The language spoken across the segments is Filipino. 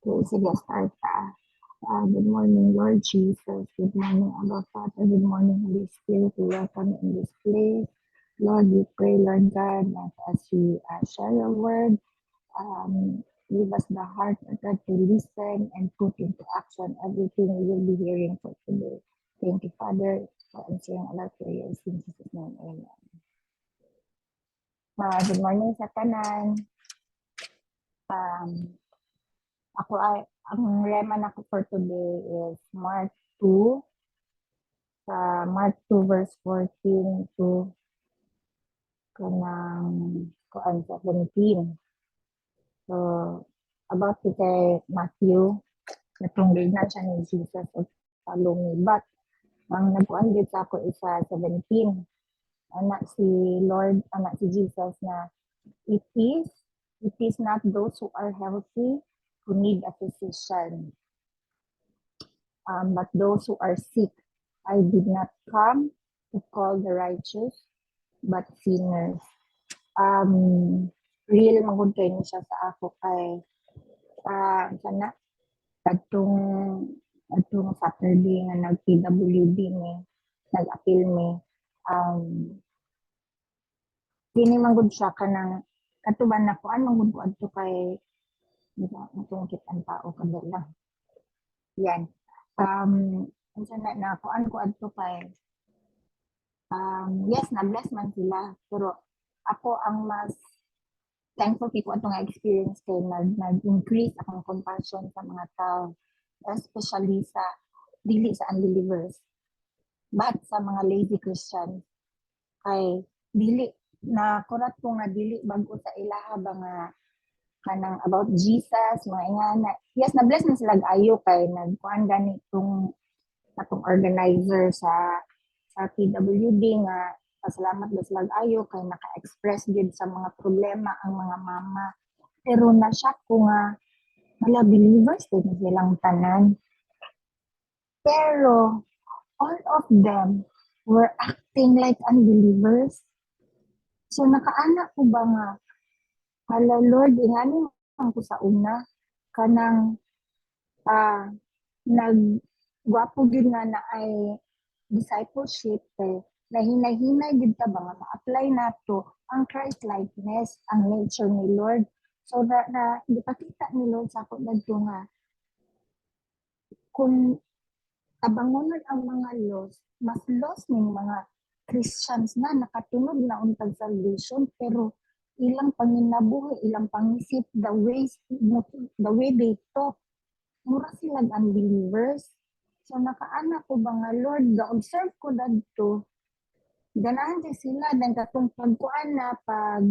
Okay, sige, start ka. Good morning, Lord Jesus. Good morning, Abba Father. Good morning, Holy Spirit. We welcome you in this place. Lord, we pray, Lord God, that as we share your word, give us the heart, Lord God, to listen and put into action everything we will be hearing for today. Thank you, Father, for answering all our prayers. In Jesus' name, amen. Good morning sa tanan. Ang rema na ko for today is Mark 2, Mark 2 verse 14 to kanang 17. So, about kay Matthew, natong gignan siya ni Jesus o palungi. But, ang nagkuhan dito sa ako isa 17. Anak si Lord, anak si Jesus na it is not those who are healthy who need a physician, but those who are sick. I did not come to call the righteous, but sinners. Real magud kay ni siya sa ako kay sana atong Saturday nga nag-PWD ni nag-appeal ni dini magud siya kanang katuban na ko magud ko adto kay itong kitang tao kadala. Yan. Sana na ko adto kay yes, na-bless man sila. Pero ako ang mas thankful ko atong experience kay nag-increase akong compassion sa mga tao, especially sa dili sa unbelievers. But sa mga lazy Christians, kay dili na kurat ko nga dili bago sa ilaha ba nga kanang about Jesus, mga ingana. Yes, na-bless man sila ayo kay nagkuhan gani atong organizer sa PWD nga pasalamat ba sila ayo kay naka-express gid sa mga problema ang mga mama. Pero na-shock ko nga wala believers din silang tanan. Pero all of them were acting like unbelievers. So nakaanak ko ba nga hala Lord, ingani man ko sa una kanang nagwapo gid nga na ay discipleship kay nahinay-hinay gid ta ba nga ma-apply nato ang Christ likeness, ang nature ni Lord. So na ipakita ni Lord sa ako dagto nga kung abangonon ang mga lost, mas lost ning mga Christians na nakatunog na untag salvation pero ilang panginabuhi, ilang pangisip, the way they talk, mura silang unbelievers. So nakaanak ko ba nga Lord, ga-observe ko dagto, ganahan sila dan katong pagkuan na pag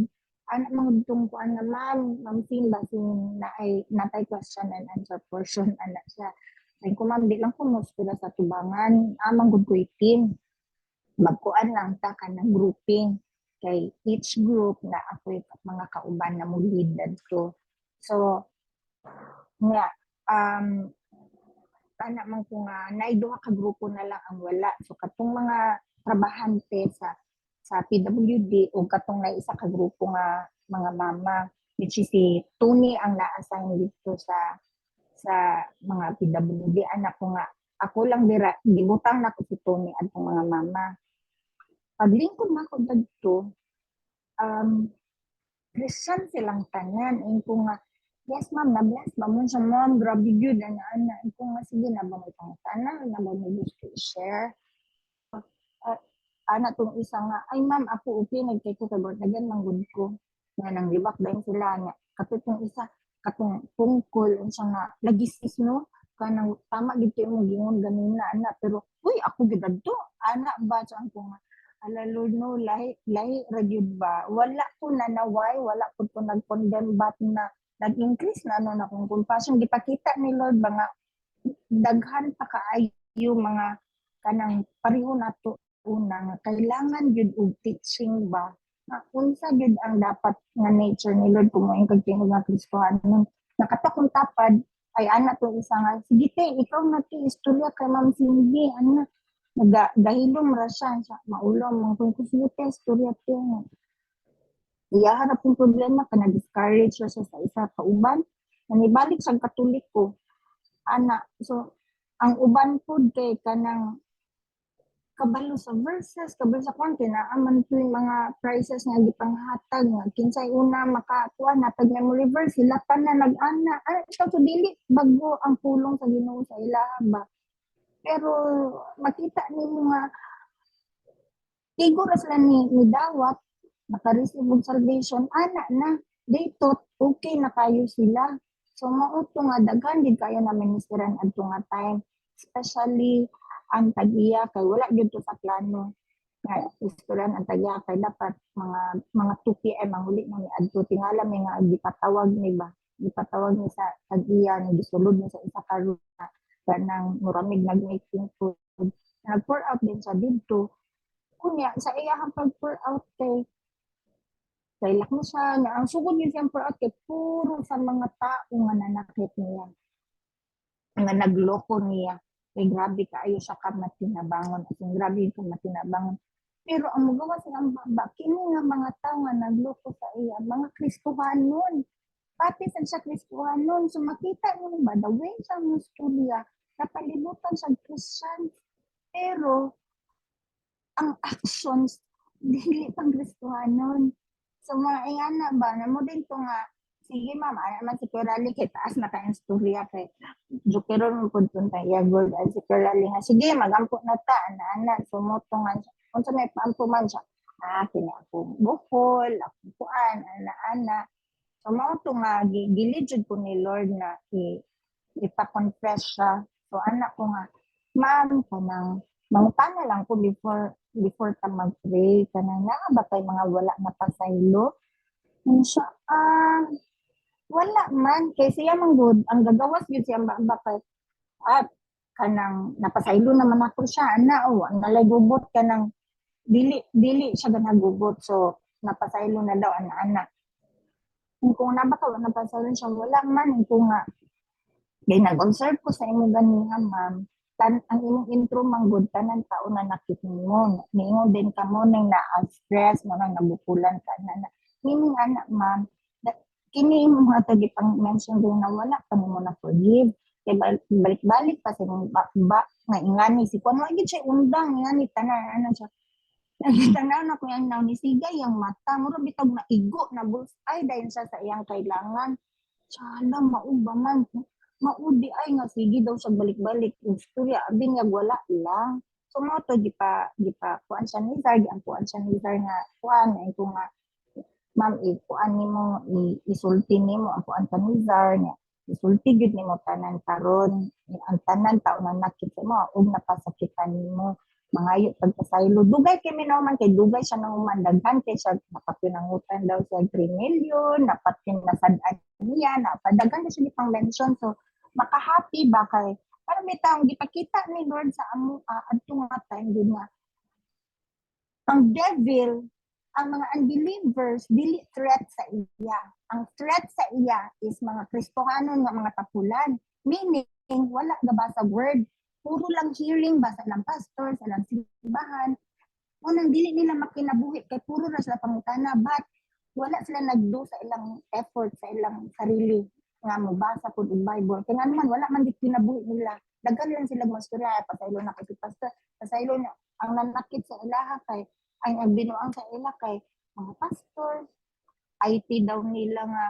anak mga tungkuan na ma'am sin ba sin na ay natay question and answer portion anak siya. Ay ko ma'am di lang ko mo sa tubangan, amang good ko itim. Magkuan lang ta ka ng grouping kay each group na ako mga kauban na mo lead dadto. So nga anak man ko nga naiduha ka grupo na lang ang wala. So katong mga trabahante sa PWD o katong na isa ka grupo nga mga mama which is si Tony ang na-assign dito sa mga PWD. Anak ko nga ako lang dira gibutang na ko si Tony atong mga mama. Paglingkod na ko dagto Christian silang tanan ing ko nga yes ma'am na-bless ba mo siya ma'am grabe yun ana ing ko nga sige na ba mo itong tanan na ba mo gusto i-share ana tong isa nga ay ma'am ako okay nagkay ko kay Bordagan manggod ko nga nang libak ba sila nga katong isa katong tungkol unsa nga lagisis no kanang tama gid kay mo gingon ganina ana pero uy ako gid adto ana ba sa ko nga ala Lord no lahi ragyud ba wala ko nanaway wala ko to nag-condemn but na nag-increase na na akong compassion gipakita ni Lord ba nga daghan pa kaayo mga kanang pareho nato una nga kailangan gyud og teaching ba na unsa gyud ang dapat nga nature ni Lord kung moing kagtingog nga Kristohanon nakatakong tapad ay ana to isa nga sige te ikaw na ti istorya kay Ma'am Cindy ana dahilom ra siya maulom mga kung test storya po iya harap yung problema ka na-discourage siya sa isa kauban nanibalik sa Katoliko ana. So ang uban pod kay kanang kabalo sa verses, kabalo sa konti na aman po yung mga prices nga gipanghatag nga kinsay una makakuha natag memory verse sila pa na nag-ana ito so dili bago ang pulong sa Ginoo sa ilaha ba. Pero makita nimo nga tigo ra sila ni dawat naka-receive og salvation ana na daytot okay na kayo sila. So mao to nga daghan gid kayo na ministeran adto nga time, especially ang tagiya kay wala gyud to sa plano nga istoran ang tagiya kay dapat mga 2 PM ang huli na ni adto tingala may nga gipatawag ni ba gipatawag ni sa tagiya ni gisulod ni sa isa ka room na kanang muramig nag-making food nag-pour out din sa didto kunya sa iyahang pag-pour out kay lak mo siya nga ang sugod niya siyang pour out kay puro sa mga tao nga nanakit niya nga nagloko niya. Kay grabe kaayo siya ka matinabangon. As in, grabe ka matinabangon. Pero ang magawa silang baba, kini nga mga tao nga nagloko sa iya, mga Kristohanon. Pati sa siya Kristohanon. So makita mo ba, the way sa mga istorya, napalibutan sa Christian. Pero ang actions, dili pang Kristohanon. So mga ingana ba, na mo din to nga, sige ma'am, ano naman si Corali, kay taas na kayang storya kay Jokeron mo po itong tayagod at si Corali nga, sige magampo na ta, ana-ana, sumoto nga siya. Kung sa may paampo man siya, kini akong bukol, akong kuan, ana-ana. So mao to nga, gilijud po ni Lord na ipa-confess siya. So anak ko nga, ma'am, kanang mangutana lang ko before ta mag-pray, kanang naa ba kay mga wala na pasaylo? Siya, wala man kay siya man good ang gagawas gyud siya ba kay kanang napasaylo naman ako siya ana ang nalagubot kanang dili siya ganagubot so napasaylo na daw ana kung nabaka napasaylo siya wala man kung nga kay nag-observe ko sa imo ganiha ma'am ang imong intro manggod tanan tao na nakit mo ningon din kamo nang na-stress mo nang nabukulan ka na meaning ana ma'am kini mo mga tagi pang mention din na wala pa mo na forgive kay balik-balik pa sa ba nga ingani si kuno gid siya undang ingani tanan ana siya tanan ako yang naw ni sigay ang mata mura bitog na igo na bullseye dayon siya sa iyang kailangan sala mauba man maudi ay nga sige daw sa balik-balik istorya abin nga wala lang so mo to di pa kuan siya ni Zar ang kuan siya ni Zar nga kuan ay ko nga ma'am kuan nimo isulti nimo ang kuan sa Nizar niya isulti gid nimo tanan karon ang tanan tao na nakit mo ug napasakitan nimo mangayo pagkasaylo dugay kay minaman kay dugay siya nang umandaghan kay siya napapinangutan daw sa 3 million napapinasadan niya napadaghan na siya ni pang mention so makahappy ba kay para may taong gipakita ni Lord sa amo adto nga time din nga ang devil ang mga unbelievers dili threat sa iya. Ang threat sa iya is mga Kristohanon nga mga tapulan. Meaning, wala gabasa word. Puro lang hearing, basa lang pastor, sa lang simbahan. Unang dili nila makinabuhi kay puro na sila pangutana. But wala sila nagdo sa ilang effort, sa ilang sarili nga mobasa po ng Bible. Kaya nga naman, wala man di kinabuhi nila. Dagan lang sila masturya, pasaylo na kasi pastor. Pasaylo na, ang nanakit sa ilaha kay ang binuang sa ila kay mga pastor, IT daw nila nga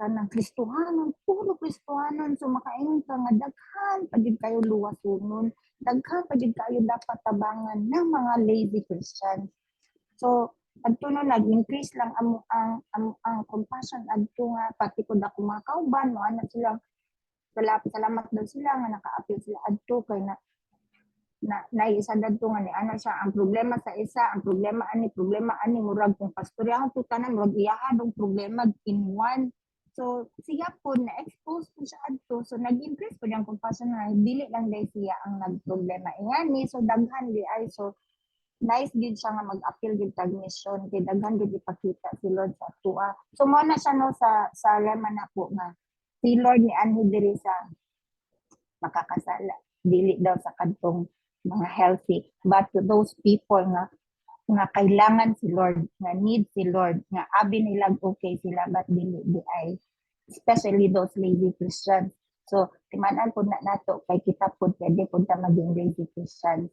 kanang Kristohanon, puro Kristohanon, so makaingon ka nga daghan pagid kayo luwasunon, daghan pagid kayo dapat tabangan ng mga lazy Christians. So adto na nag-increase lang ang compassion adto nga pati ko ako mga kauban mo ana sila salamat daw sila nga naka-appeal sila adto kay na isa dadto nga ni ana siya ang problema sa isa ang problema ani murag kung pastoryahan to tanan murag iyaha dong problema in one so siya po na expose po siya adto so nag-increase po yung compassion na dili lang dai siya ang nagproblema ingani so daghan di ay so nice gid siya nga mag-appeal gid tag mission kay daghan gid ipakita si Lord sa tuwa so mo na siya no sa rema na po nga si Lord ni anhi diri sa makakasala dili daw sa kadtong mga healthy but to those people nga kailangan si Lord nga need si Lord nga abi nila okay sila but dili di ay especially those lazy Christians. So, timanan po na nato kay kita po pwede po ta maging lazy Christians.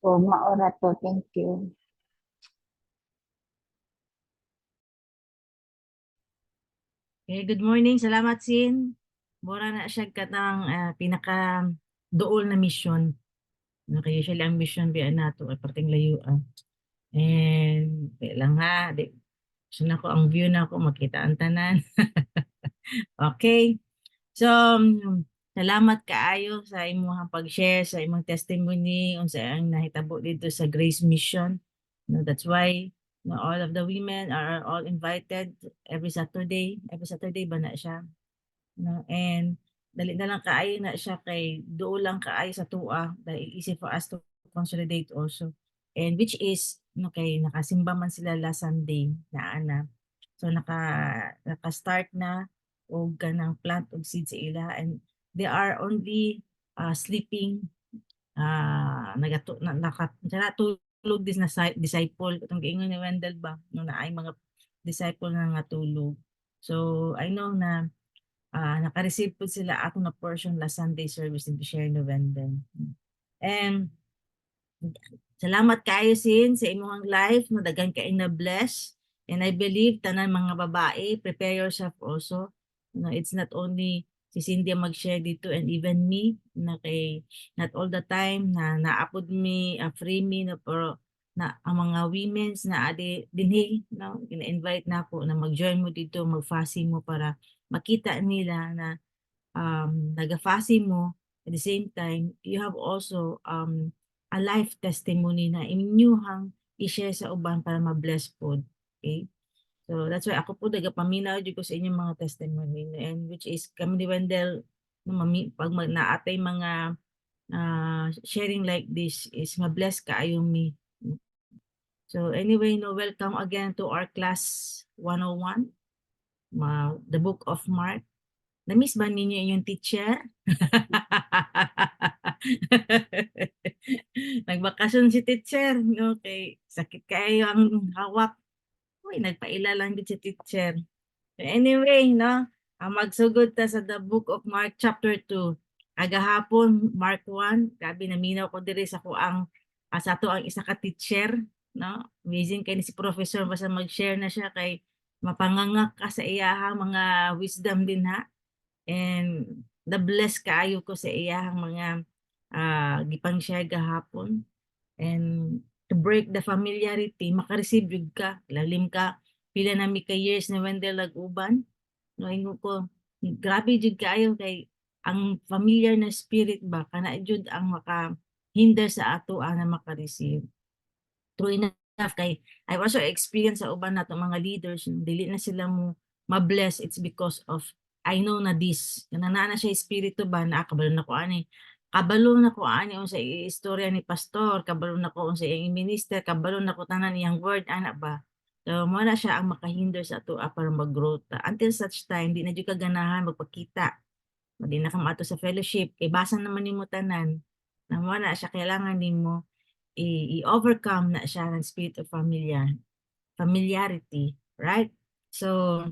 So, maora to. Thank you. Okay, good morning. Salamat, Sin. Mura na siya katang pinaka dool na mission. Kaya usually ang mission biya nato ay parting layo. And di lang ha, di. So na ko ang view na ako makita ang tanan. Okay. So, salamat kaayo sa imong pag-share sa imong testimony unsa ang nahitabo dito sa Grace Mission. No, that's why all of the women are all invited every Saturday. Every Saturday ba na siya? No, and dali na lang kaayo na siya kay duol lang kaayo sa tuwa dahil easy for us to consolidate also. And which is no kay nakasimba man sila last Sunday na ana. So naka-start na og kanang plant og seed sa ila and they are only sleeping nakatulog dis na disciple katong giingon ni Wendell ba no na ay mga disciple na natulog. So I know na naka-receive po sila ato na portion last Sunday service in share ni Wendell. And salamat kayo Sin sa imong life no daghan kay na bless. And I believe tanan mga babae, prepare yourself also. No, it's not only si Cindy mag-share dito and even me na kay not all the time na naapod me free me no pero na ang mga women's na adi dinhi no ina-invite na ako na mag-join mo dito mag-fasting mo para makita nila na naga-fasting mo at the same time you have also a life testimony na inyuhang i-share sa uban para ma-bless po. Okay? So that's why ako po nagapaminaw dito ko sa inyong mga testimony and which is kami ni Wendell pag naatay mga sharing like this is ma-bless kaayo mi. So anyway, no, welcome again to our class 101, the book of Mark. Na-miss ba ninyo inyong teacher? Nagbakasyon si teacher. Okay, sakit kayo ang hawak. Uy, nagpaila lang din si teacher. Anyway, no, magsugod ta sa the book of Mark chapter 2. Agahapon, Mark 1, grabe naminaw ko diri sa ko ang sa to ang isa ka teacher, no? Amazing kay ni si professor basta mag-share na siya kay mapangangak ka sa iyahang mga wisdom din ha. And the bless kaayo ko sa iyahang mga gipang share gahapon. And to break the familiarity, makareceive jud ka, lalim ka, pila na mi ka years na Wendell lag-uban. No, ingo ko, grabe jud kaayo kay ang familiar na spirit ba, kana jud ang maka-hinder sa ato na makareceive. True enough, kay I also experience sa uban nato mga leaders, dili na sila mo ma-bless, it's because of I know na this. Kanana na siya espiritu ba, na kabalo na ko ani. Kabalo na ko ani unsa istorya ni pastor, kabalo na ko unsa iyang minister, kabalo na ko tanan iyang word ana ba. So mo na siya ang makahinder sa ato para mag-growth. Until such time di na jud kaganahan magpakita. Di na ka maato sa fellowship, kay basa naman nimo tanan. Na mo na siya kailangan nimo i-overcome na siya ng spirit of familiarity, right? So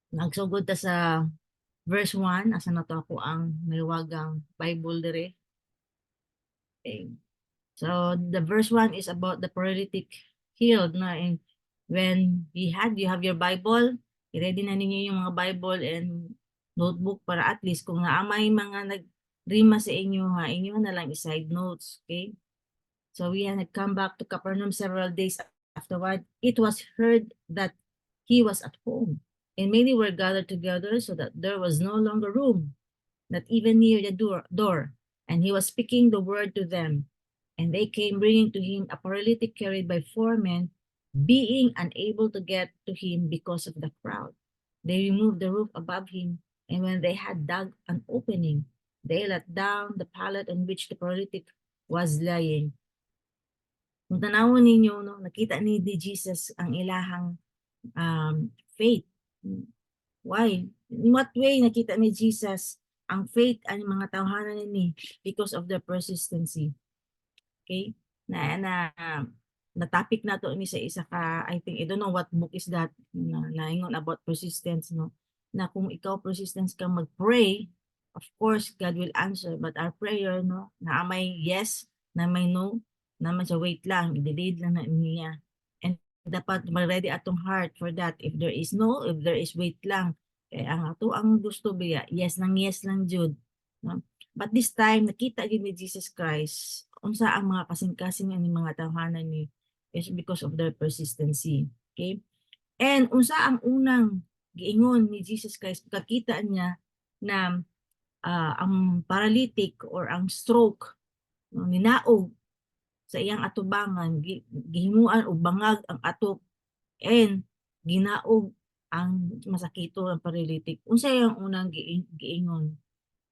nagsugod ta sa verse 1, asa na to ako ang maywagang Bible dire. Okay. So the verse 1 is about the paralytic healed na and when you have your Bible, i-ready na ninyo yung mga Bible and notebook para at least kung naamay mga nagrima sa inyo ha, inyo na lang i-side notes, okay? So we had come back to Capernaum several days afterward. It was heard that he was at home, and many were gathered together so that there was no longer room, not even near the door. And he was speaking the word to them. And they came bringing to him a paralytic carried by 4 men, being unable to get to him because of the crowd. They removed the roof above him, and when they had dug an opening, they let down the pallet on which the paralytic was lying. Kung tanawon ninyo, no, nakita ni Jesus ang ilahang faith. Why? In what way nakita ni Jesus ang faith ang mga tawhanan ni because of their persistency. Okay? Na topic na to ni sa isa ka, I think, I don't know what book is that, na ingon about persistence, no? na kung ikaw persistence kang mag-pray, of course, God will answer. But our prayer, no, na may yes, na may no, na may sa wait lang, i-delayed lang na niya. And dapat mag-ready atong heart for that. If there is no, if there is wait lang, kaya ang ato ang gusto biya, yes lang jud. No? But this time, nakita din ni Jesus Christ, unsa ang mga kasing-kasing ani mga tawhanan ni is because of their persistency. Okay? And unsa ang unang giingon ni Jesus Christ, kakita niya na ang paralytic or ang stroke, no, ninaog sa iyang atubangan, gihimuan og bangag ang atop, and ginaog ang masakito ng paralytic. Unsa yung unang giingon?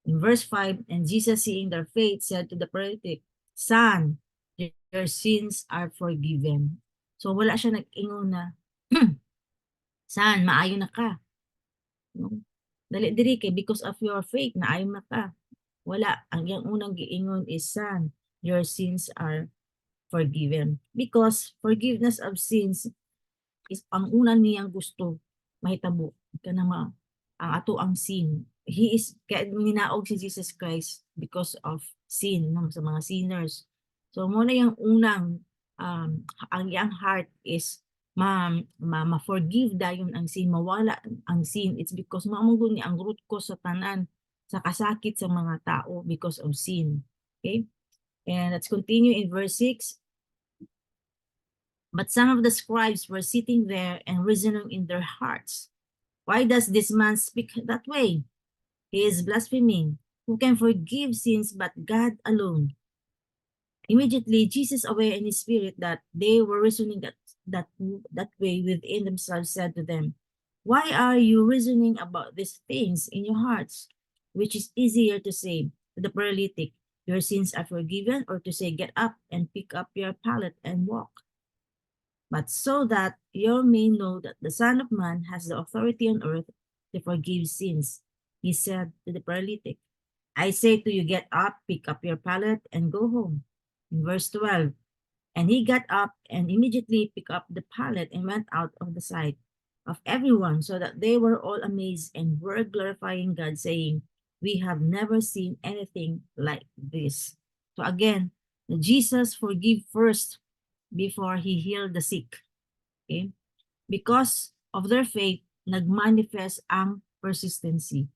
In verse 5, and Jesus, seeing their faith, said to the paralytic, Son, your sins are forgiven. So wala siya nag-ingon na, Son, maayo na ka. No? Dali diri kay because of your faith, naayo na ka. Wala. Ang iyang unang giingon is, Son, your sins are forgiven. Because forgiveness of sins is ang una niyang gusto mahitabo kanama ang ato ang sin. He is kaya minaog si Jesus Christ because of sin, no, sa mga sinners. So mo na yung unang ang iyang heart is ma-forgive dayon ang sin, mawala ang sin. It's because maamong ni ang root cause sa tanan sa kasakit sa mga tao because of sin. Okay? And let's continue in verse 6. But some of the scribes were sitting there and reasoning in their hearts, why does this man speak that way? He is blaspheming. Who can forgive sins but God alone? Immediately, Jesus, aware in his spirit that they were reasoning that way within themselves, said to them, why are you reasoning about these things in your hearts? Which is easier to say to the paralytic, your sins are forgiven, or to say, get up and pick up your pallet and walk? But so that you may know that the Son of Man has the authority on earth to forgive sins, he said to the paralytic, I say to you, get up, pick up your pallet, and go home. In verse 12, and he got up and immediately picked up the pallet and went out of the sight of everyone, so that they were all amazed and were glorifying God, saying, we have never seen anything like this. So again, Jesus forgive first before he healed the sick. Okay? Because of their faith, nagmanifest ang persistency.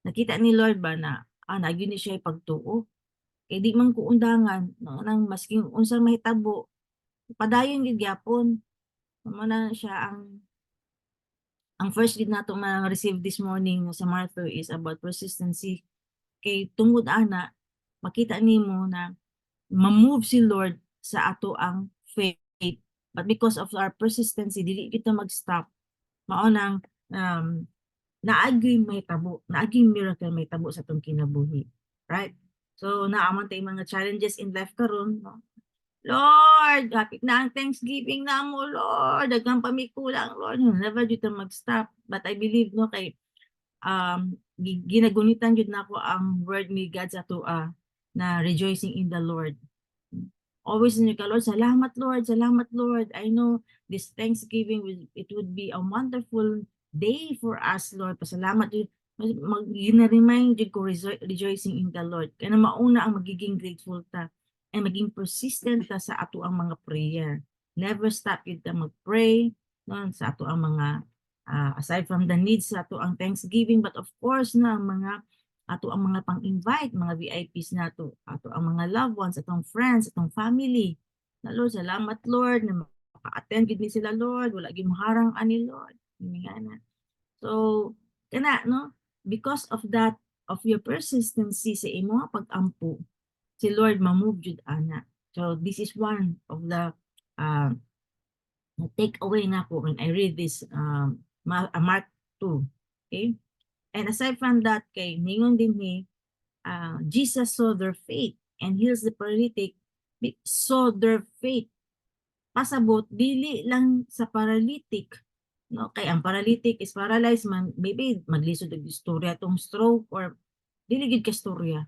Nakita ni Lord ba na nagyo ni siya pagtuo? Kay di man ko undangan no, nang masking unsang mahitabo, padayon gyud gyapon. Mo na siya ang first read nato ma-receive this morning sa Matthew is about persistency. Kay tungod ana, makita nimo na ma-move si Lord sa ato ang faith. But because of our persistency, dili kita mag-stop. Mao nang naagi may tabo, naagi miracle may tabo sa atong kinabuhi. Right? So naaman tay mga challenges in life karon, no? Lord, hapit na ang Thanksgiving na mo, Lord. Daghang pamikulang, Lord. Never dito mag-stop. But I believe, no, kay ginagunitan jud nako ang word ni God sa tuwa na rejoicing in the Lord. Always in ka, Lord, salamat Lord. I know this Thanksgiving it would be a wonderful day for us, Lord. Pasalamat yun. Gina-remind yun ko rejoicing in the Lord. Kaya na mauna ang magiging grateful ta and maging persistent ta sa ato ang mga prayer. Never stop yun ta mag-pray, no, sa ato ang mga aside from the needs sa ato ang Thanksgiving, but of course na mga ato ang mga pang-invite, mga VIPs nato, ato ang mga loved ones, atong friends, atong family. Na Lord, salamat Lord na maka-attend gid ni sila Lord, wala gyud maharang ani Lord. Ingana. So kana no, because of that, of your persistency sa imo pag-ampo, si Lord ma-move jud ana. So this is one of the take away na ko when I read this Mark 2. Okay? And aside from that, kay ningon din ni Jesus saw their faith and heals the paralytic. Saw their faith. Pasabot, dili lang sa paralytic. No? Kay ang paralytic is paralyzed man, maybe maglisod og istorya tong stroke or dili gid ka istorya.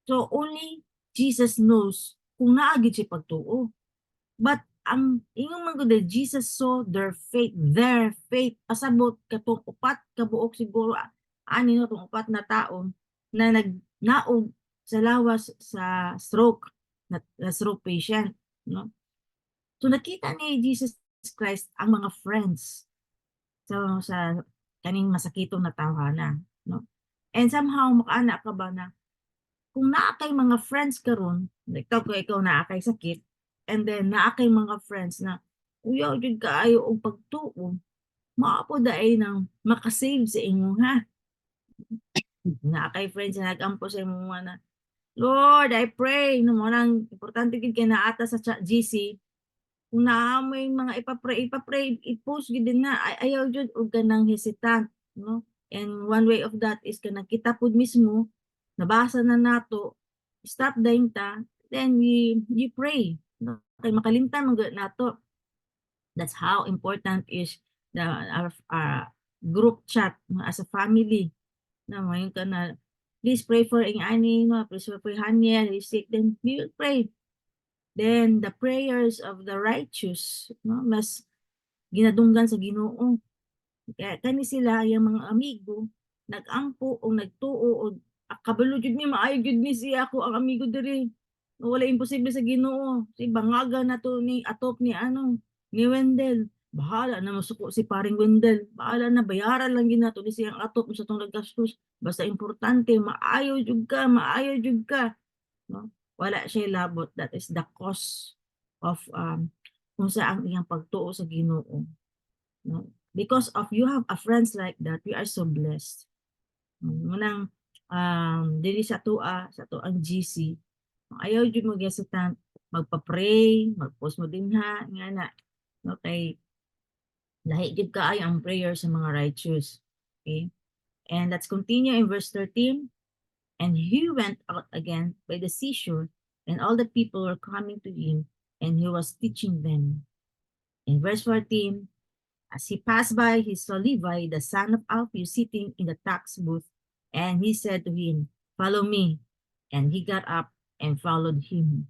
So only Jesus knows kung naagid siya pagtuo. But ang ingon man gud Jesus saw their faith pasabot katong upat ka buok siguro ani no tong upat na taon na nagnaog sa lawas sa stroke na stroke patient, no? So nakita ni Jesus Christ ang mga friends sa kaning masakitong na tawhana, no? And somehow makaana ka ba na kung naa kay mga friends karon, like ikaw naa kay sakit, and then naa kay mga friends na uyaw jud kaayo og pagtuo, maapo daay nang makasave sa imo ha. Naa kay friends na nagampo sa imo nga na, Lord, I pray no mo nang importante gid kay naata sa GC kung naa mo yung mga ipapray, i-post gid din na ayaw jud og kanang hesitant, no? And one way of that is kanang kita pud mismo nabasa na nato, stop dayon ta, then we pray, no? Kay makalimtan man gyud nato. That's how important is our group chat, no, as a family. Na mayon ka na, please pray for ang ani, no? Please pray for Haniel, he's sick, then we will pray. Then the prayers of the righteous, no, mas ginadunggan sa Ginoo. Kaya kani sila yung mga amigo nagampo o nagtuo o kabalo jud mi maayo jud mi siya ako ang amigo diri. Wala imposible sa Ginoo. Si bangaga na to ni atop ni ni Wendell. Bahala na masuko si paring Wendell. Bahala na bayaran lang ginato ni siyang atop sa tong naggastos. Basta importante maayo jud ka, no? Wala siya labot. That is the cause of kung saan ang iyang pagtuo sa Ginoo, no? Because of you have a friends like that, we are so blessed. Munang dili sa tuang GC, ayaw jud mo gyasitan magpa-pray, mag-post mo din ha nga na, okay, lahi jud kaayo ang prayer sa mga righteous. Okay? And let's continue in verse 13. And he went out again by the seashore, and all the people were coming to him, and he was teaching them. In verse 14, as he passed by, he saw Levi, the son of Alphaeus, sitting in the tax booth, and he said to him, "Follow me." And he got up and followed him.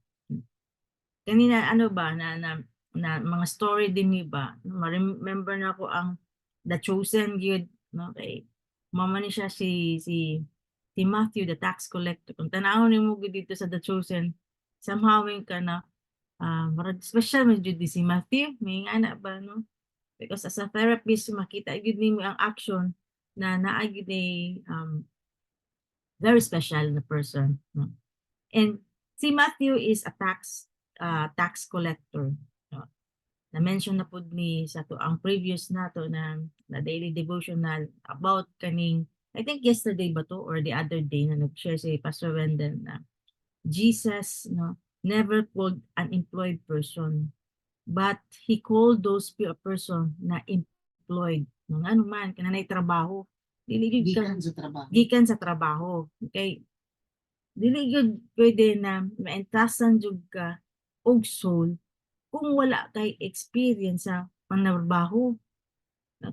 Kanina ano ba na mga story din ni ba? Ma-remember na ako ang The Chosen Gyud, no? Kay mama ni siya si Matthew the tax collector. Kung tanawon nimo dito sa The Chosen, somehow may ka na marag special man jud si Matthew, may nga na ba, no? Because as a therapist, makita gud nimo ang action na naa gyud ni very special na person, no? And si Matthew is a tax collector, no? Na-mention na pud ni sa to ang previous nato na daily devotional about kaning, I think yesterday ba to or the other day na nag-share si Pastor Wendell na Jesus, no, never called an employed person, but he called those person na employed. No, ano man, kananay trabaho. Dili gyud Gikan sa trabaho. gikan sa trabaho. Okay? Dili gyud pwede na maentasan jud ka og soul kung wala kay experience sa panarbaho.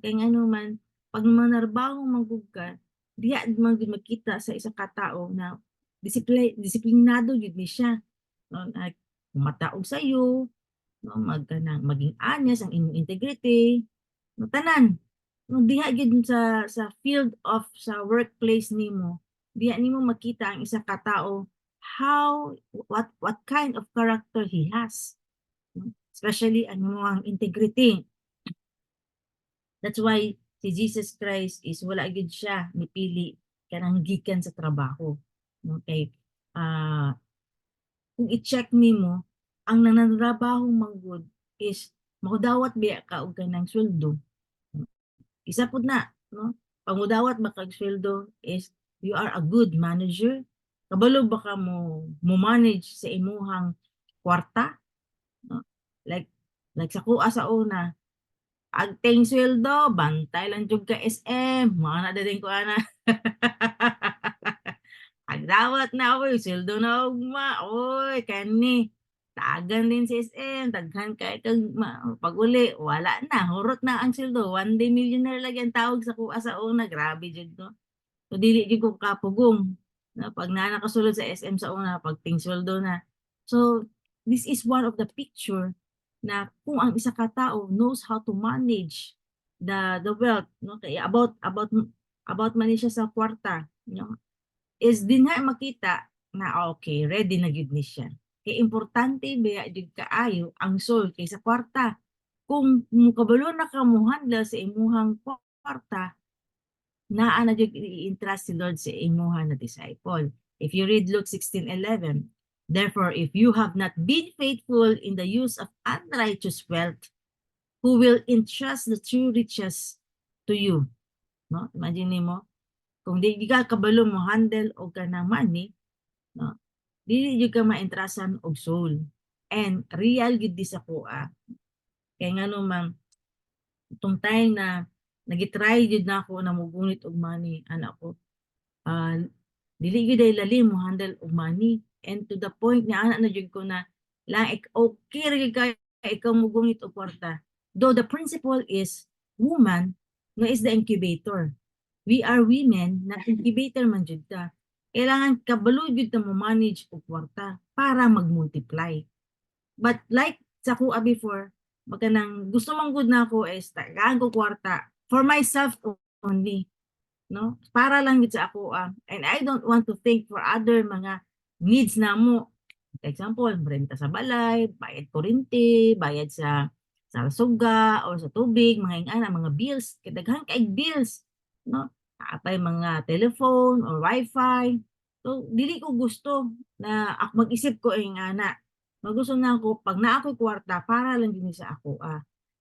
Kay ano man, pag manarbaho man gud ka, diha man gud makita sa isa ka tawo na disiplinado jud ni siya. No, like, mataog sayo, no, maging honest ang inyong integrity, no, tanan. No, diha gid sa field of sa workplace nimo, diha nimo makita ang isa ka tawo what kind of character he has, no? Especially ang integrity. That's why si Jesus Christ is wala gid siya nipili kanang gikan sa trabaho. Okay? Kung i-check nimo, ang nananrabaho manggod is makudawat biya ka og kanang sweldo. Isa pud na, no? Pangudawat ba kag sweldo is you are a good manager. Kabalo ba ka mo manage sa imuhang kwarta, no? Like sa kuha sa una, agteng sweldo, bantay lang jud ka SM, mga na din ko ana. Agdawat na oy, sweldo na ugma, oy kani. Tagan din si SM, daghan kay kag pag uli, wala na, hurot na ang sweldo. One day millionaire lagi ang tawag sa kuha sa una, grabe jud no. So dili jud ko kapugong. No, pag na nakasulod sa SM sa una, pag ting sweldo na. So this is one of the picture na kung ang isa ka tao knows how to manage the wealth, no, kaya about man siya sa kwarta, no, is dinha makita na okay, ready na gyud ni siya. Kay importante biya jud kaayo ang soul kaysa kwarta. Kung mukabalo na ka mo handle sa imuhang kwarta, naa na jud i-entrust si Lord sa imuhang na disciple. If you read Luke 16:11, therefore if you have not been faithful in the use of unrighteous wealth, who will entrust the true riches to you? No? Imagine mo, kung di ka kabalo mo handle o ka ng money, no? Dili jud ka ma-entrasan og soul. And real gid di sa kuha. Kaya nga naman, itong time na nagitry jud na ako na mugunit og money, anak ko, dili gyud ay lalim mo handle og money. And to the point na ana na jud ko na lang okay ra gyud kay ikaw mugunit og kwarta. Though the principle is woman no is the incubator. We are women na incubator man jud ta. Kailangan kabalo jud ta mo manage og kwarta para mag-multiply. But like sa kuha before, magkanang gusto mong good na ako is tagaan ko kwarta for myself only, no? Para lang gid sa ako and I don't want to think for other mga needs na mo. For example, renta sa balay, bayad kuryente, bayad sa suga or sa tubig, mga ingana, mga bills, kadaghan kay bills, no? Apay mga telephone or wifi. So dili ko gusto na ako mag-isip ko ingana. Magusto na ako pag naa ko'y kwarta para lang din sa ako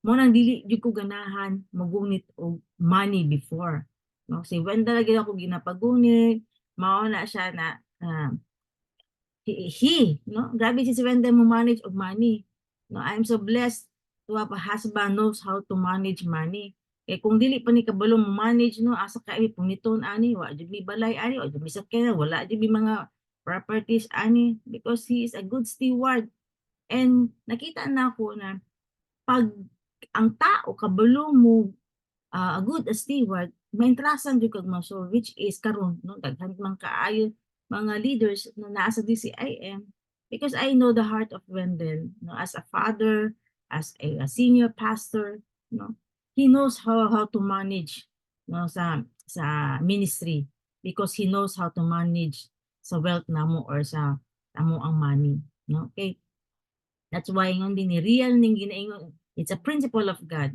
mo nang dili jud ko ganahan magunit og money before. No, si when talaga ako ginapagunit, mao na siya na no, grabe si Wenda mo manage og money. No, I'm so blessed to have a husband knows how to manage money. Kaya kung dili pa ni kabalo mo manage, no, asa ka puniton ani, wa jud mi balay ani, o jud mi sakyan, wala jud mi mga properties ani, because he is a good steward. And nakita na ako na pag ang tao kabalo mo a good steward, maentrasan jud kag maso, which is karon no, daghan man kaayo mga leaders na naa sa DCIM, because I know the heart of Wendell, no, as a father, as a senior pastor, no, he knows how to manage, no, sa ministry, because he knows how to manage sa wealth namo or sa amo ang money, no. Okay, that's why ngon din ni real ning ginaingon, it's a principle of God.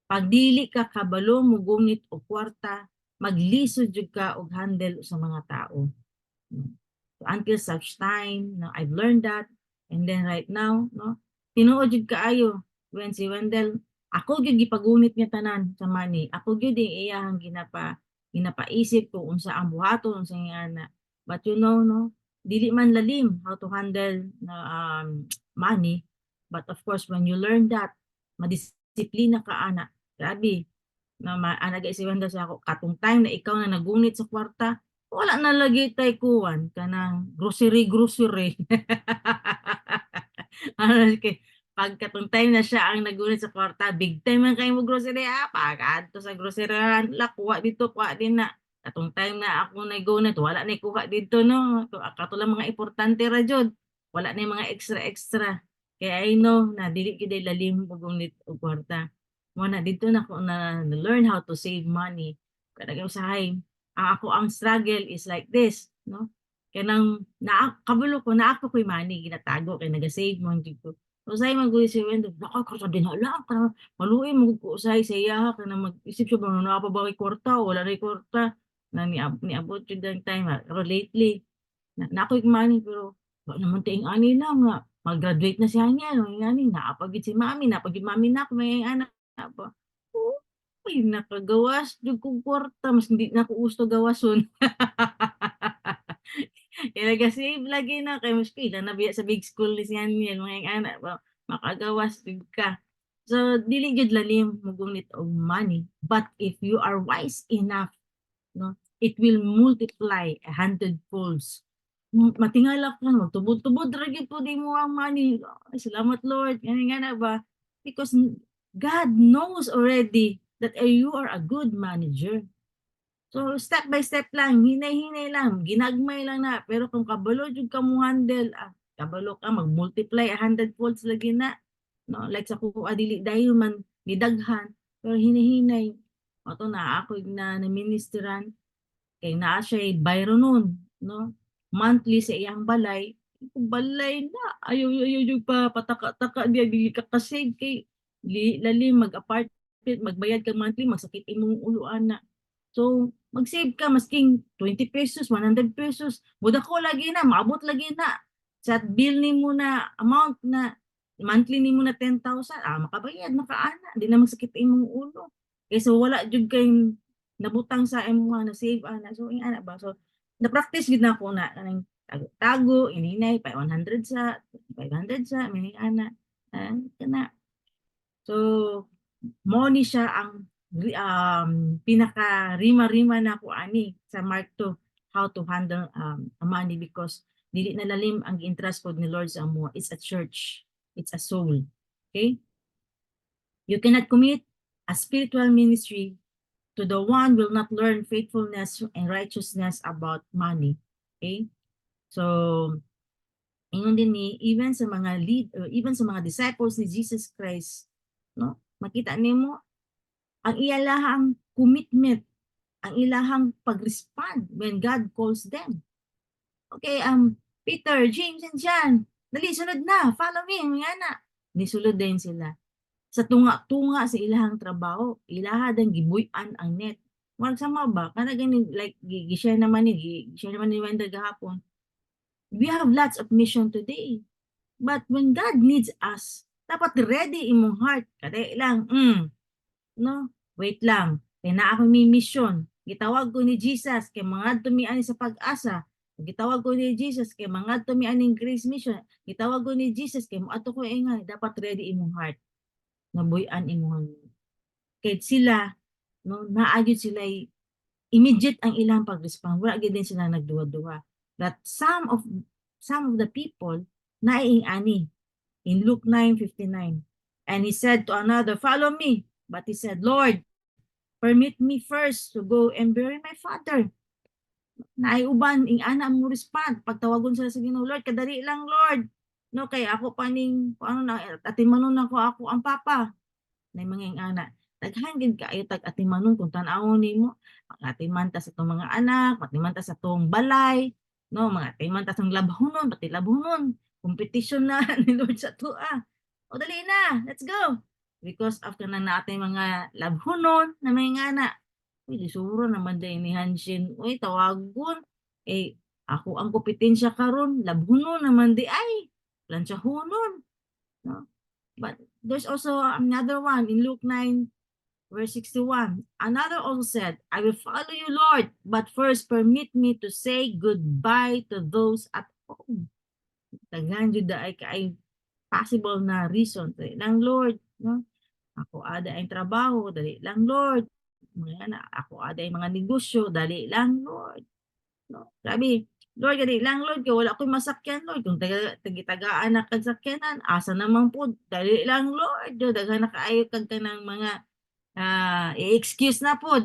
Pag dili ka kabalo mugungit og kwarta, maglisod jud ka og handle sa mga tao. So until such time, no, I've learned that, and then right now, no, tinuod jud kaayo when si Wendell, ako gyud gipagunit niya tanan sa money. Ako gyud ang iyang ginapaisip kung unsa ang buhaton, unsa nga. But you know, no, dili man lalim how to handle money. But of course, when you learn that, madisiplina ka ana. Grabe, na anaga si Wendell sa ako, katong time na ikaw na nagunit sa kwarta, wala na lagi tay kuwan kanang grocery. Ano kay pag katong time na siya ang nagunit sa kwarta, big time man kay mo grocery pag adto sa groceryhan la kuha dito kuha din na. Katong time na ako nagunit wala na kuha dito no. Kato lang mga importante ra jud. Wala na mga extra. Kaya I know na dili gid lalim pagunit og kwarta. Mo na dito na ko na learn how to save money. Kada usahay ang struggle is like this, no? Kanang kabalo ko na ako ko'y money ginatago kay naga-save man jud ko. Usahay man gud si Wendo, "Nako ka sa dinala ka maluoy mo ko usahay sa iya kanang mag-isip siya ba na pa ba kay kwarta o wala ray kwarta." Na niabot jud ang time pero lately na ako'y money pero wa naman ting ani na nga mag-graduate na siya niya no ngani naa pa gid si mami na pa gid mami na may anak na pa. Uy, nakagawas jud kog kwarta mas hindi na ko gusto gawason. Kaya naga-save lagi na kay mas pila na biya sa big school ni siya niya mga anak ba makagawas jud ka. So dili jud lalim mogunit og money, but if you are wise enough, no, it will multiply 100 folds. Matingala ka magtubod-tubod ra gyud po di mo ang money. Ay, salamat Lord. Ngani nga na ba? Because God knows already that you are a good manager. So step by step lang, hinay-hinay lang, ginagmay lang na. Pero kung kabalo jud ka mo handle, kabalo ka mag-multiply 100 folds lagi na. no, like sa kuha dili dayon man gidaghan pero hinihinay ato na ako na ministeran kay naa siya bayro nun, no, monthly sa iyang balay. Balay na ayaw yung pa pataka-taka diya dili ka kasave kay lalim mag-apartment magbayad ka monthly magsakit imong ulo ana. So, mag-save ka masking 20 pesos, 100 pesos. Muda ko lagi na, maabot lagi na. Sa bill ni mo na amount na monthly ni mo na 10,000, makabayad, makaana. Di na magsakit imong ulo. Kaysa wala jud kay nabutang sa imong na save ana. So, ana ba? So, na-practice gid na ko na kanang tago, ininay, pa 100 sa, 500 sa, mini ana. Kana. So, mo ni siya ang pinaka rima-rima na ko ani sa Mark 2 how to handle money because dili na lalim ang interest ko ni Lord sa amo. It's a church. It's a soul. Okay? You cannot commit a spiritual ministry to the one will not learn faithfulness and righteousness about money. Okay? So, ingon din ni even sa mga even sa mga disciples ni Jesus Christ, no? Makita nimo ang ilahang commitment, ang ilahang pag-respond when God calls them. Okay, Peter, James, and John, dali, sunod na, follow me, mga anak. Nisulod din sila. Sa tunga-tunga sa ilahang trabaho, ilaha din gibuyan ang net. Marag sama ba? Kana gani, like, gishare naman ni Wenda gahapon. We have lots of mission today. But when God needs us, dapat ready imong heart. Kada lang, no? Wait lang. Kaya na ako may mission. Gitawag ko ni Jesus kay mga tumiani sa pag-asa. Gitawag ko ni Jesus kay mga tumiani Grace Mission. Gitawag ko ni Jesus kay ato ko ingay dapat ready imong heart. Nabuyan imong kay sila no naagid sila immediate ang ilang pag-respond. Wala gid din sila nagduwa-duwa. That some of the people naing ani in Luke 9:59. And he said to another, "Follow me." But he said, "Lord, permit me first to go and bury my father." Naiuban, ing ana mo respond. Pagtawagon sila sa Ginoo, Lord, kadali lang, Lord. No, kay ako paning, ano na, atimanon ako ang papa. Na mga ing ana. Daghan gid kaayo tag atimanon kung tan-awon nimo. Atimanta sa itong mga anak, atimanta sa itong balay, no, mga atimanta sa labhonon, pati labhonon. Competition na ni Lord sa tua. O dali na, let's go. Because after na natin mga labhonon na may ngana, uy, lisuro naman din ni Hanshin, uy, tawagon, ako ang kompetensya karon labhonon naman di ay, lansyahonon, no? But there's also another one in Luke 9, verse 61. Another also said, I will follow you, Lord, but first permit me to say goodbye to those at home. Daghan jud ay possible na reason. Dali lang, Lord. No? Ako ada ay trabaho. Dali lang, Lord. Mga ako ada ay mga negosyo. Dali lang, Lord. No? Grabe. Lord, dali lang, Lord. Kaya wala ko'y masakyan, Lord. Kung taga-tagaan na kagsakyanan, asa naman po. Dali lang, Lord. Daghan na kaayo kag ng mga i-excuse na po.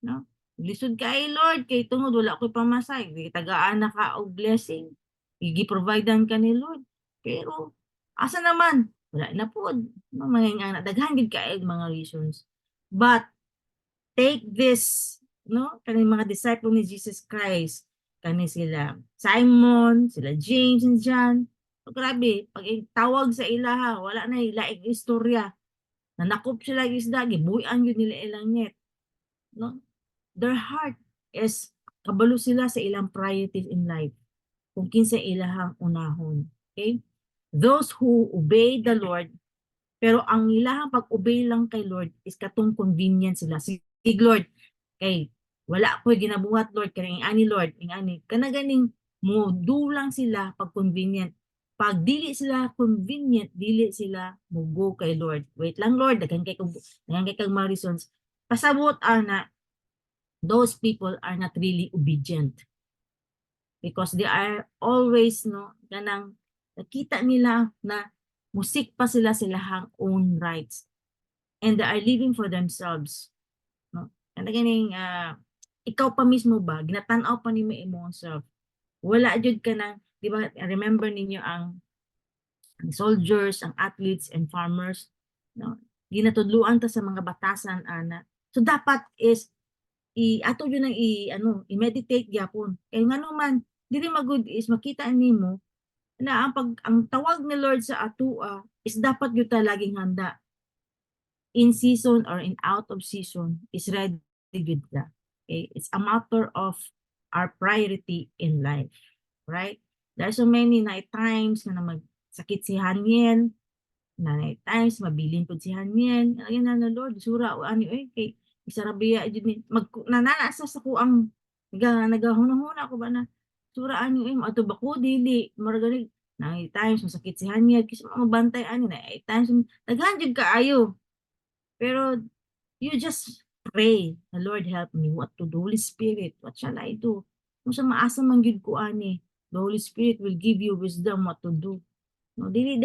No? Lisod kay Lord, kay tungod wala ko'y pamasay. Tagaan na ka og blessing. Igi-providean ka ni Lord. Pero, asa naman? Wala na po. No, mga anak, daghan gid kay mga reasons. But, take this, no? Kani mga disciple ni Jesus Christ, kani sila Simon, sila James and John. So, grabe, pag tawag sa ilaha, wala na ilaing istorya. Nanakop sila isda, gibuyan yun nila ilang net. No? Their heart is kabalo sila sa ilang priorities in life. Kung kinsa ilahang unahon. Okay? Those who obey the Lord, pero ang ilahang pag-obey lang kay Lord is katong convenience sila. Sige, Lord, kay wala ko ginabuhat, Lord, kaya ani Lord, ani kana ganing mudulang sila pag convenient. Pag dili sila convenient, dili sila mugo kay Lord. Wait lang, Lord, daghan kay kag mga reasons. Pasabot ana, those people are not really obedient because they are always no ganang nakita nila na musik pa sila silahang own rights and they are living for themselves, no? Kana ganing ikaw pa mismo ba ginatan-aw pa nimo imong self, wala jud ka nang, di ba, remember ninyo ang ang soldiers, ang athletes and farmers, no? Ginatudluan ta sa mga batasan ana. So dapat is ato yun ang i-meditate gyapon. Kay ngano man dili magud is makita nimo na ang tawag ni Lord sa atua is dapat gyud ta laging handa. In season or in out of season is ready gyud ka. Okay? It's a matter of our priority in life. Right? There are so many na times na magsakit si Haniel, na times mabilin pud si Haniel. Ayun na Lord, sura o ani kay isarabiya jud ni nananasa sa ko ang nagahunahuna ko ba na sura ani ato ba ko dili margali na times masakit si Haniel kasi mabantay ani na times daghan jud kaayo. Pero you just pray, the Lord help me, what to do, Holy Spirit, what shall I do? Kung sa maasa man gyud ko ani, the Holy Spirit will give you wisdom what to do. No, dili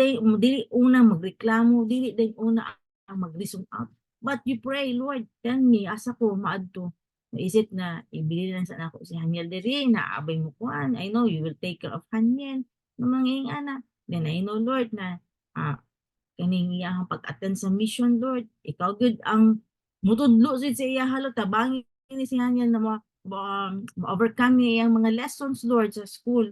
una magreklamo, dili day una ang mag-reason out. But you pray, Lord, tell me, asa ko maadto. Is it na ibili lang sa ako si Haniel diri, na abay mo kuan. I know you will take care of Haniel. No mga ana. Then I know, Lord, na kaning iyang pag-attend sa mission, Lord. Ikaw gud ang mutudlo sa iya halo tabangin ni si Haniel na ma-overcome niya iyang mga lessons, Lord, sa school.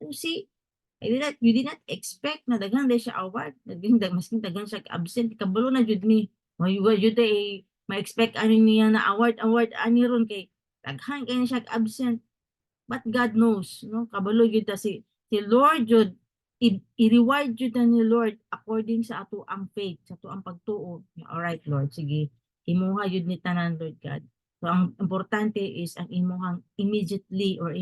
You see, you did not expect na daghan day siya award. Masking daghan siya absent. Kabalo na jud ni. Jud ma-expect ano niya na award ani ron kay daghan kay siya absent. But God knows, no? Kabalo jud ta si Lord jud i-reward jud ta ni Lord according sa ato ang faith, sa ato ang pagtuo. All right, Lord, sige. Imuha jud ni tanan, Lord God. So ang importante is ang imuhang immediately or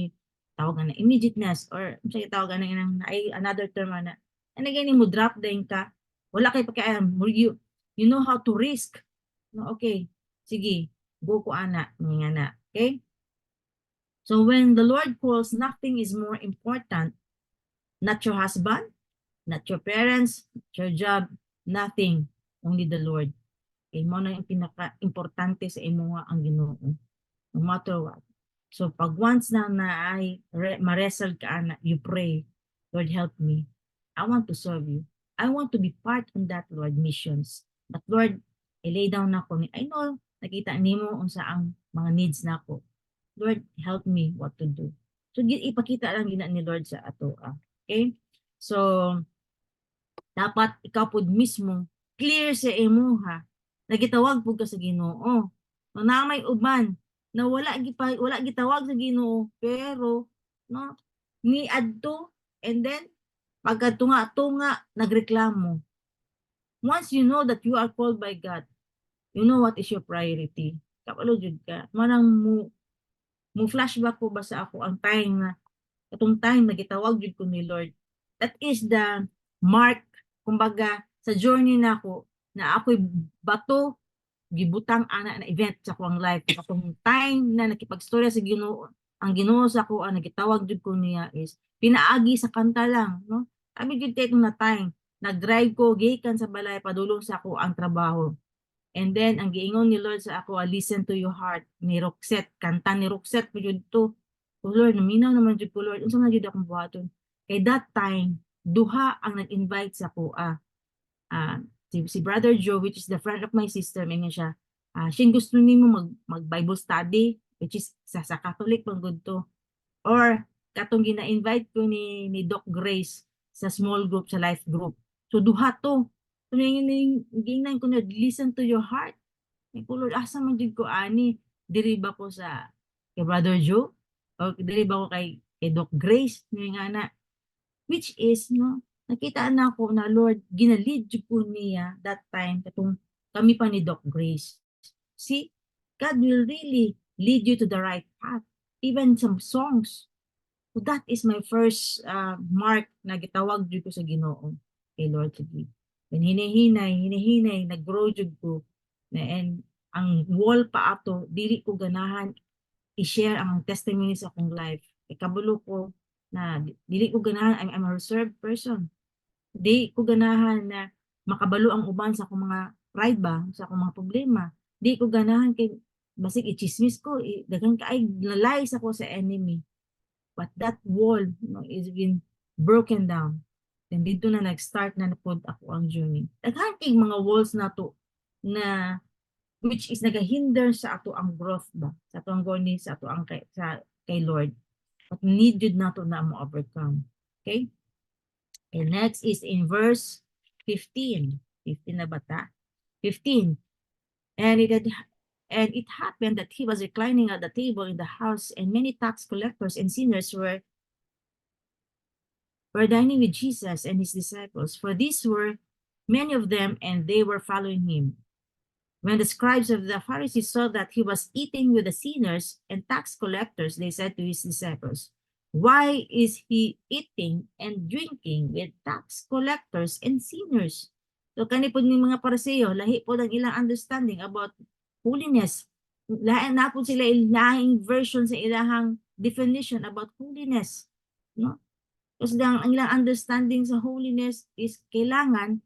tawag na immediateness or say tawag na ay another term na again mo drop din ka wala kay pakialam you know how to risk, no? Okay, sige, go ko ana nga na. Okay, so when the Lord calls, nothing is more important, not your husband, not your parents, not your job, nothing, only the Lord. Okay, mo na yung pinaka-importante sa imo nga ang Ginoo, no matter what. So pag once na ay ma-wrestle ka na, you pray, Lord help me. I want to serve you. I want to be part on that, Lord, missions. But Lord, i-lay down na ko. I know, nakita nimo unsa ang mga needs na ko. Lord, help me what to do. So ipakita lang gina ni Lord sa ato. Okay? So dapat ikaw pud mismo clear sa imo nagitawag pud ka sa Ginoo. No na may uban na wala gitawag sa Ginoo pero no ni adto and then pagkatunga-tunga nagreklamo. Once you know that you are called by God, you know what is your priority. Kapalo jud ka. Manang mo flashback ko ba sa ako ang time na atong time nagitawag jud ko ni Lord. That is the mark kumbaga sa journey nako na ako'y bato gibutang ana na event sa akong life. Atong time na nakipagstorya sa Ginoo, ang Ginoo sa ako ang nagitawag jud ko niya is pinaagi sa kanta lang, no? Abi jud kay na time nag-drive ko gikan sa balay padulong sa ako ang trabaho. And then ang giingon ni Lord sa ako, listen to your heart. Ni Roxette, kanta ni Roxette po jud to. Oh Lord, naminaw naman jud ko Lord. Unsa man jud akong buhaton? Kay that time, duha ang nag-invite sa ako. Si Brother Joe, which is the friend of my sister, may siya, siya gusto nimo mag-Bible study, which is sa Catholic pang good to. Or katong gina-invite ko ni Doc Grace sa small group, sa life group. So duha to. So gingan ko na listen to your heart. May Lord, asa man jud ko ani, diri ba ko sa kay Brother Joe? O diri ba ko kay Doc Grace nga na, which is no nakita na ko na Lord ginalid jud ko niya that time katong kami pa ni Doc Grace. See, God will really lead you to the right path, even some songs. So that is my first mark na gitawag jud ko sa Ginoo kay Lord sige. Then hinihinay nag-grow jud ko na and ang wall pa ato dili ko ganahan i-share ang testimony sa akong life. Ikabulo ko na dili ko ganahan I'm a reserved person. Di ko ganahan na makabalo ang uban sa akong mga pride ba, sa akong mga problema. Di ko ganahan kay basig i-chismis ko, daghan ka ay lalay sa ko sa enemy. But that wall, is been broken down. then dito na nag-start na napod ako ang journey. Daghan kay mga walls na to na which is nagahinder sa ato ang growth ba, sa ato ang journey, sa ato ang kay Lord. But need yun na to na mo overcome. Okay? And next is in verse 15. 15 na bata? 15. And it happened that he was reclining at the table in the house, and many tax collectors and sinners were dining with Jesus and his disciples. For these were many of them, and they were following him. When the scribes of the Pharisees saw that he was eating with the sinners and tax collectors, they said to his disciples, "Why is he eating and drinking with tax collectors and sinners?" So kani po ni mga Pariseo, lahi po ang ilang understanding about holiness. Lahi na po sila ilahing version sa ilahang definition about holiness. No? Kasi ang ilang understanding sa holiness is kailangan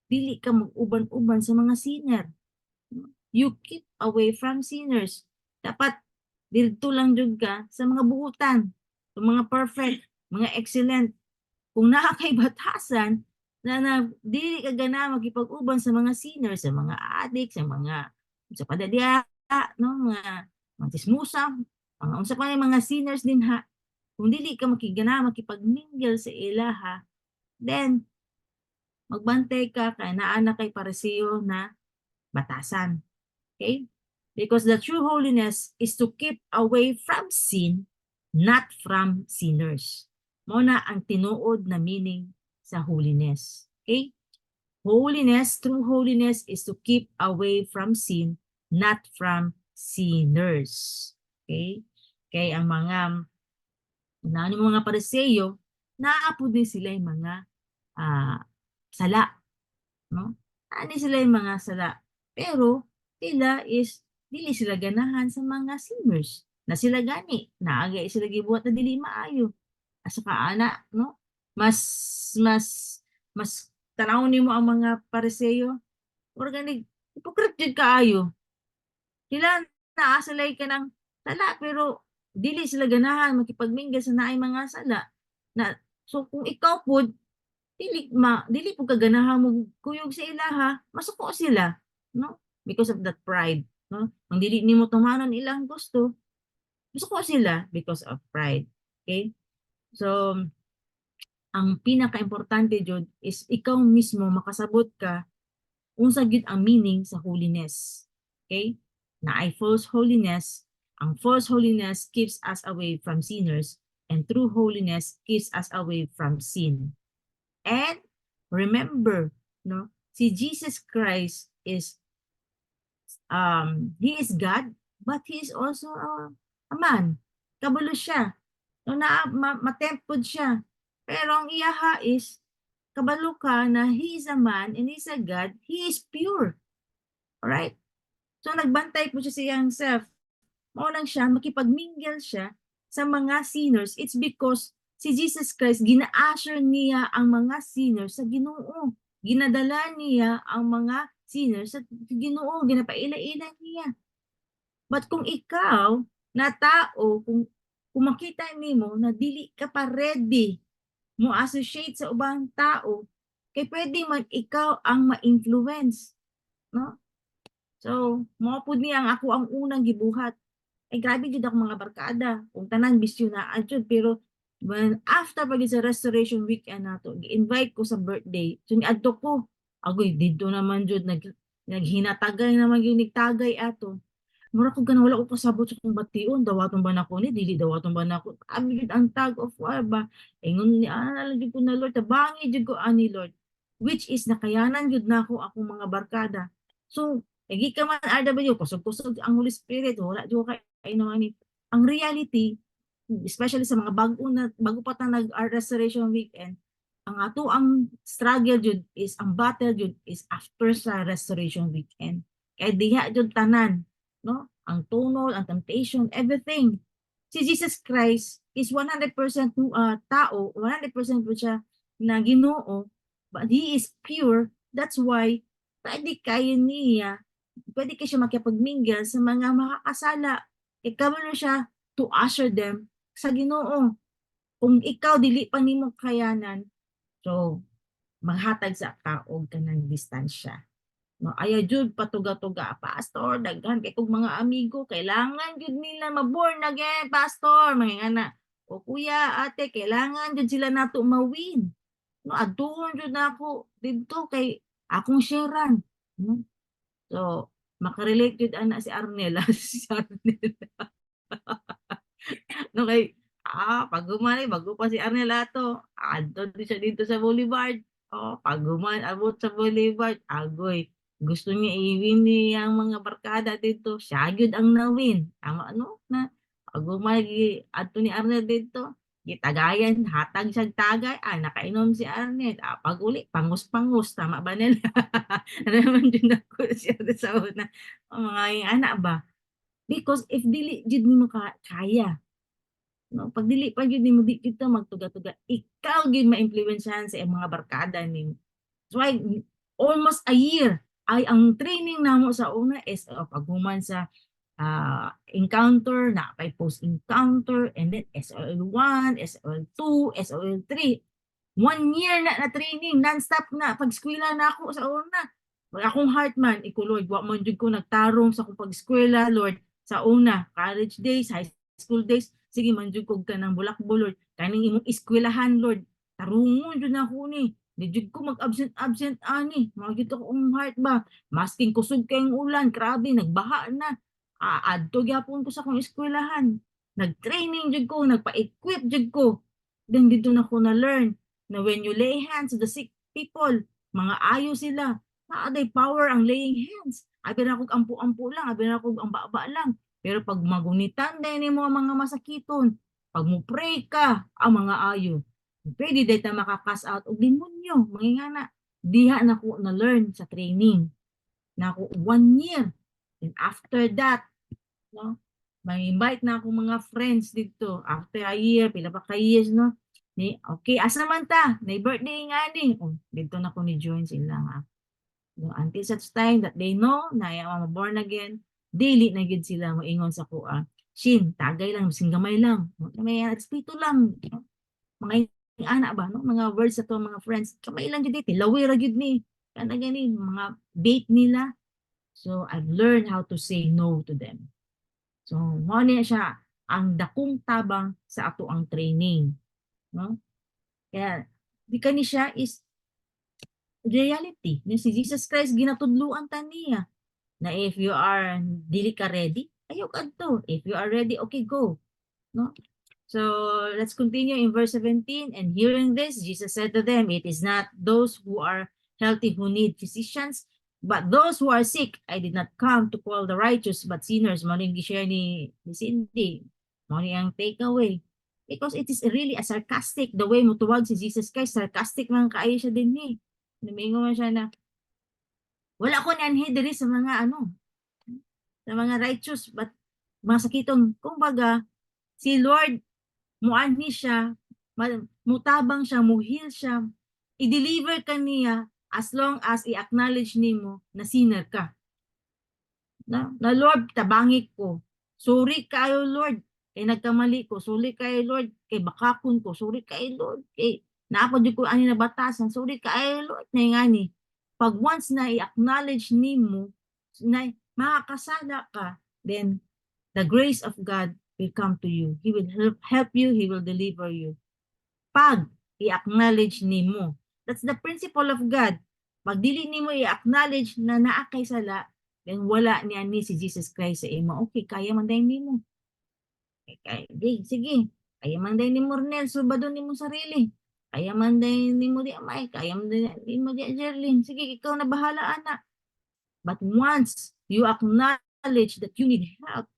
dili ka mag-uban-uban sa mga sinner. You keep away from sinners. Dapat dito lang jud ka sa mga buutan, sa mga perfect, mga excellent. Kung naa kay batasan na dili ka gana makipag-uban sa mga sinners, sa mga addict, sa mga sa padadya, no, mga tismusa, mga unsa pa mga sinners din ha. Kung dili ka makigana makipagmingle sa ilaha, then magbantay ka kay naa na kay Pariseo na batasan. Okay? Because the true holiness is to keep away from sin, not from sinners. Muna ang tinuod na meaning sa holiness. Okay? Holiness, true holiness is to keep away from sin, not from sinners. Okay? Kaya ang mga Pariseo, naapo din sila yung mga sala. No? Ani sila yung mga sala. Pero, dili sila ganahan sa mga sinners. Na sila gani, naagay sila gibuhat na dili maayo. Asa ka ana, no? Mas tanaw nimo ang mga Pariseo. Organic, hypocrite jud kaayo. Sila naasalay ka ng sala, pero dili sila ganahan makipagmingle sa naay mga sala. So kung ikaw po, dili po kaganahan mo kuyog sa ilaha, masuko sila, no? Because of that pride, no? Ang dili nimo tumanon ilang gusto, masuko sila because of pride. Okay? So ang pinaka-importante jud is ikaw mismo makasabot ka unsa gyud ang meaning sa holiness. Okay? Na ay false holiness. Ang false holiness keeps us away from sinners, and true holiness keeps us away from sin. And remember, no, si Jesus Christ is he is God, but he is also a man. Kabalo siya. No, matempod siya. Pero ang iyaha is kabalo ka na he is a man and he is a God, he is pure. Alright? So nagbantay po siya sa iyang self. Mao lang siya, makipagmingle siya sa mga sinners. It's because si Jesus Christ, gina-usher niya ang mga sinners sa Ginoo. Ginadala niya ang mga sinners sa Ginoo. Ginapaila-ila niya. But kung ikaw, na tao, kung makita nimo na dili ka pa ready mo associate sa ubang tao, kay pwede man ikaw ang ma-influence. No? So, mo pud niya ang ako ang unang gibuhat. Ay grabe jud ako mga barkada. Kung tanan bisyo na adjud, pero when after pag sa restoration weekend nato, gi-invite ko sa birthday. So niadto ko, agoy didto naman jud naghinatagay naman yung nigtagay ato. Mura ko ganun, wala ko kasabot sa kong bation, dawaton ba na ko ni, dili dawaton ba na ko. Abi jud ang tag of war ba. Ingon ni lang jud ko na Lord, tabangi jud ko ani Lord. Which is nakayanan jud nako akong mga barkada. So, igi ka man RW, kusog-kusog ang Holy Spirit, wala jud kay naman ni. Ang reality, especially sa mga bago pa ta nag-restoration weekend, ang struggle jud is, ang battle jud is after sa restoration weekend. Kaya diha jud tanan, no? Ang tunol, ang temptation, everything. Si Jesus Christ is 100% tao, 100% po siya na Ginoo, but he is pure. That's why pwede kayo niya, pwede kayo siya makipagmingle sa mga makakasala. Ikaw na siya to usher them sa Ginoo. Kung ikaw dili pa nimo kayanan, So, maghatag sa kaog ka ng distansya. No, ayaw jud patuga-tuga, pastor, daghan kay kog mga amigo, kailangan jud nila ma-born again, pastor, mga ana. O kuya, ate, kailangan jud sila nato mawin. No, adtuon jud nako didto kay akong sharean. No? So, makarelate jud ana si Arnel, si Arnel. No kay pag human bago pa si Arnel ato, adto di siya dito sa Boulevard. Oh, pag human abot sa Boulevard, agoy. Gusto niya i-win niya ang mga barkada dito. Siya gyud ang na-win. Tama no? Na pag human adto ni Arnel dito, gitagayan, hatag siya tagay, nakainom si Arnel. Pag uli, pangus-pangus, tama ba nila? Ano naman din ako siya sa una. Mga anak ba? Because if dili jud nimo kaya, no, pag dili pa gyud nimo di kita magtuga-tuga, ikaw gyud maimpluwensyahan sa iyang mga barkada nimo. So why almost a year ay ang training namo sa una is paghuman sa encounter na kay post encounter and then SOL1, SOL2, SOL3. 1 year na training, non-stop na pag-eskwela na ako sa una. Akong heart man, iko Lord, wa man jud ko nagtarong sa akong pag-eskwela, Lord, sa una, college days, high school days, sige man jud kog kanang bulakbo, Lord, kaning imong eskwelahan, Lord, tarungon jud na ako ni. Di jud ko mag-absent ani, mga gito akong heart ba, masking kusog kayong ulan, grabe, nagbaha na. Adto gyapon ko sa akong eskwelahan. Nag-training jud ko, nagpa-equip jud ko. Then dito na ko na-learn na when you lay hands to the sick people, mga ayo sila. Naaday power ang laying hands. Abi na kog ampu-ampu lang, abi na kog ang baba lang. Pero pag magunitan din mo ang mga masakiton, pag mo pray ka, ang mga ayo. Pwede day ta makakas out og demonyo, mga na. Diha na ko na-learn sa training. Na ako 1 year. And after that, no, may invite na akong mga friends dito. After a year, pila pa ka years, no? Okay, asa man ta? May birthday nga ni. Dito na ko ni join sila nga. No, until such time that they know na I'm born again, daily na gid sila moingon sa kuha. Shin, tagay lang, bising gamay lang. May espiritu lang. Mga anak ba, no? Mga words sa to mga friends. Kamay lang gid iti, lawi ra gid ni. Kana gani mga bait nila. So I've learned how to say no to them. So, mo niya siya ang dakong tabang sa ato ang training, no? Kaya di kani siya is reality. Ni si Jesus Christ ginatudluan ta niya na if you are dili ka ready, ayaw kadto. If you are ready, okay, go. No? So, let's continue in verse 17. And hearing this, Jesus said to them, it is not those who are healthy who need physicians, but those who are sick. I did not come to call the righteous, but sinners. Maling gi-share ni Cindy. Maling ang takeaway. Because it is really a sarcastic, the way mo tuwag si Jesus Christ, sarcastic man kaayo siya din ni. Namingo man siya na, wala ko ni diri sa mga sa mga righteous, but masakitong, kumbaga, si Lord, muanhi siya, mutabang siya, muhil siya, i-deliver ka niya as long as i-acknowledge nimo na sinner ka. Na Lord, tabangik ko. Sorry kayo, Lord. Kay nagkamali ko. Sorry kayo, Lord. Kay bakakon ko. Sorry kayo, Lord. Kay naapod ko ani na batasan. Sorry kayo, Lord. Na ngani. Pag once na i-acknowledge nimo na makakasala ka, then the grace of God will come to you. He will help you. He will deliver you. Pag i-acknowledge nimo. That's the principle of God. Pag dili nimo i-acknowledge na naa kay sala, then wala niya ni si Jesus Christ sa imo. Okay, kaya man dahil nimo. Sige. Kaya man dahil nimo Ronel, subado nimo sarili. Kaya man dahil nimo di amay. Kaya man dahil nimo di Jerlyn. Sige, ikaw na bahala, anak. But once you acknowledge that you need help,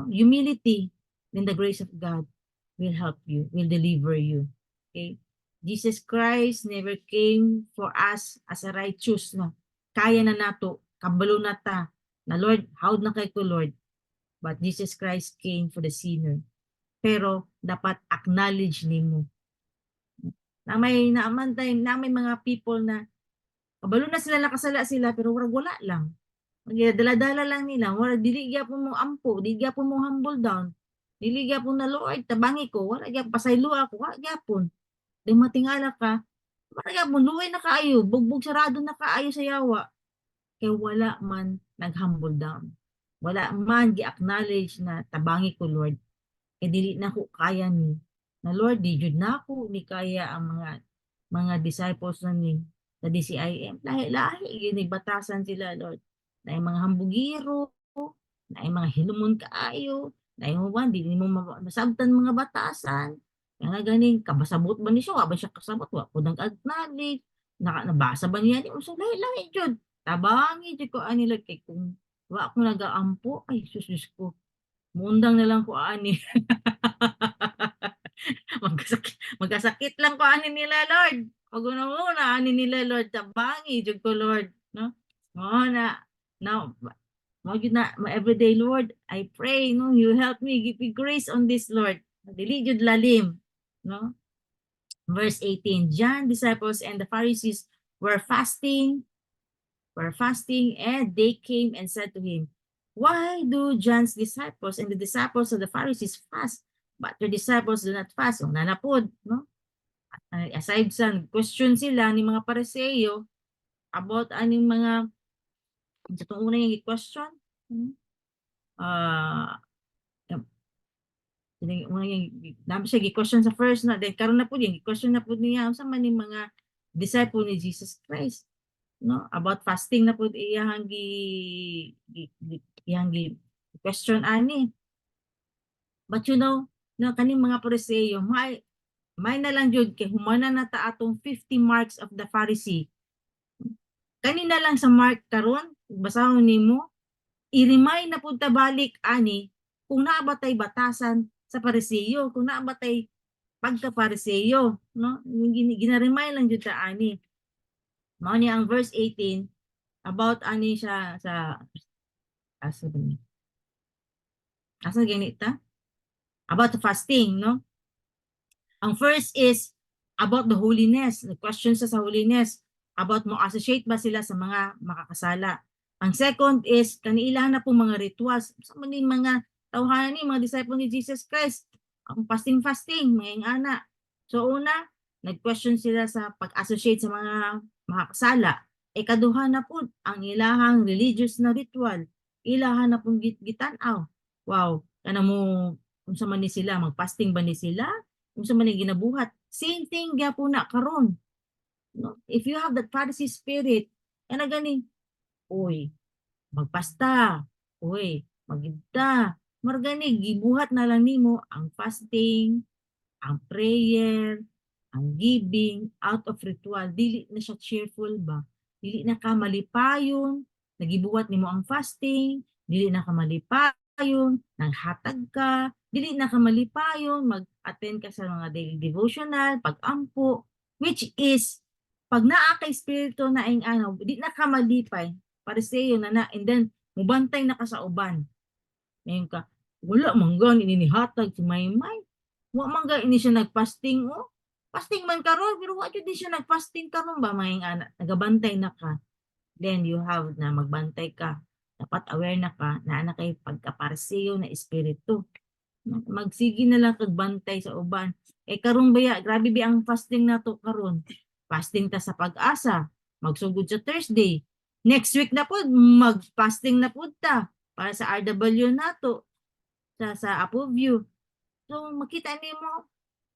humility, then the grace of God will help you, will deliver you. Okay? Jesus Christ never came for us as a righteous na kaya na nato, kabalo na ta, na Lord, how na kay ko Lord. But Jesus Christ came for the sinner. Pero dapat acknowledge nimo. Na may naaman time, na may mga people na kabalo na sila, nakasala sila, pero wala lang. Dala-dala lang nila, wala dili gyapon mo ampo, dili gyapon mo humble down. Dili gyapon na Lord, tabangi ko, wala gyapon pasaylo ako, wala gyapon. Di matingala ka, maraya luway na kaayo, bugbog sarado na kaayo sa yawa. Kay wala man nag-humble down. Wala man gi-acknowledge na tabangi ko Lord. Kay dili na ko kaya ni. Na Lord, di jud na ako ni kaya ang mga disciples na ni sa DCIM. Lahi-lahi yun batasan sila Lord. Na yung mga hambugiro, na yung mga hilumon kaayo, na yung one, di mo masabtan mga batasan. Kaya nga ganing, kabasabot ba ni siya? Wa ba siya kasabot? Wa po nag-acknowledge. Nabasa ba niya? Di mo siya lahi-lahi jud. Tabangi jud ko ani Lord kay kung wa ako nagaampo, ay sus ko. Mundang na lang ko ani. Magkasakit lang ko ani nila Lord. Pag una ani nila Lord tabangi jud ko Lord, no? Mo na now mo everyday Lord, I pray no you help me, give me grace on this Lord. Dili jud lalim, no? Verse 18, John disciples and the Pharisees were fasting and they came and said to him, why do John's disciples and the disciples of the Pharisees fast, but your disciples do not fast? O nanapod, no? Aside sa question sila ni mga Pariseo about aning mga sa itong una yung question, dami siya gi-question sa first na, then karon na po yung gi-question na po niya sa man yung mga disciple ni Jesus Christ, no? About fasting na po iyang question ani. But you know, no, kaning mga Pariseo, may na lang jud kay humana na ta atong 50 marks of the Pharisee. Kanina lang sa mark karon, basahon nimo, i-remind na punta balik ani kung naabatay batasan sa Pariseo, kung naabatay pagka-Pariseo, no? Gina-remind lang jud ta ani. Mao ni ang verse 18 about ani siya sa asa ganita? About the fasting, no? Ang first is about the holiness. The question sa holiness, about mo associate ba sila sa mga makakasala. Ang second is kaniilan na po mga rituals. Sa mga tawhanan ni mga disciple ni Jesus Christ. Ang fasting, mga ingana. So una, nag-question sila sa pag-associate sa mga makakasala. Ikaduha na po ang ilahang religious na ritual. Ilahan na pong gitanaw. Wow, kana mo kung sa man ni sila, mag-fasting ba ni sila? Kung sa man ni ginabuhat. Same thing gyapon na karon. No? If you have that Pharisee spirit, ana gani, oy, magpasta, oy, magidta, margani gibuhat na lang nimo ang fasting, ang prayer, ang giving out of ritual. Dili na siya cheerful ba? Dili na ka malipayon, nagibuhat nimo ang fasting, dili na ka malipayon, nanghatag ka, dili na ka malipayon, mag-attend ka sa mga daily devotional, pag-ampo, which is pag naa ka espiritu na ing ano, di na ka malipay, Pariseo na, and then mubantay na ka sa uban. Ngayon ka, wala manggan ininihatag si Maymay. Wa mangga ini siya nagfasting o. Fasting man karon pero wa jud siya nagfasting karon ba mga anak. Nagabantay na ka. Then you have na magbantay ka. Dapat aware na ka na ana kay pagkapariseo na espiritu. Magsige na lang kag bantay sa uban. Karon baya grabe bi ang fasting nato karon. Fasting ta sa pag-asa. Magsugod sa Thursday. Next week na pod mag-fasting na pod ta para sa RW nato sa Apo View. So makita nimo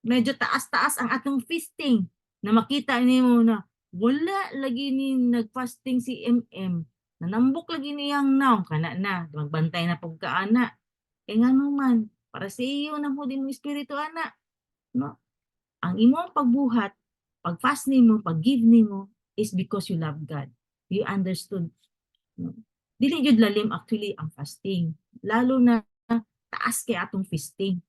medyo taas-taas ang atong fasting na makita nimo na wala lagi ni nagfasting si MM. Nanambok lagi niyang now kana na magbantay na pug kaana. Nga naman para sa iyo na mo din mo espiritu ana, no? Ang imong pagbuhat, pag-fast nimo, pag-give nimo is because you love God. You understood. No? Dili jud lalim actually ang fasting. Lalo na taas kay atong fasting.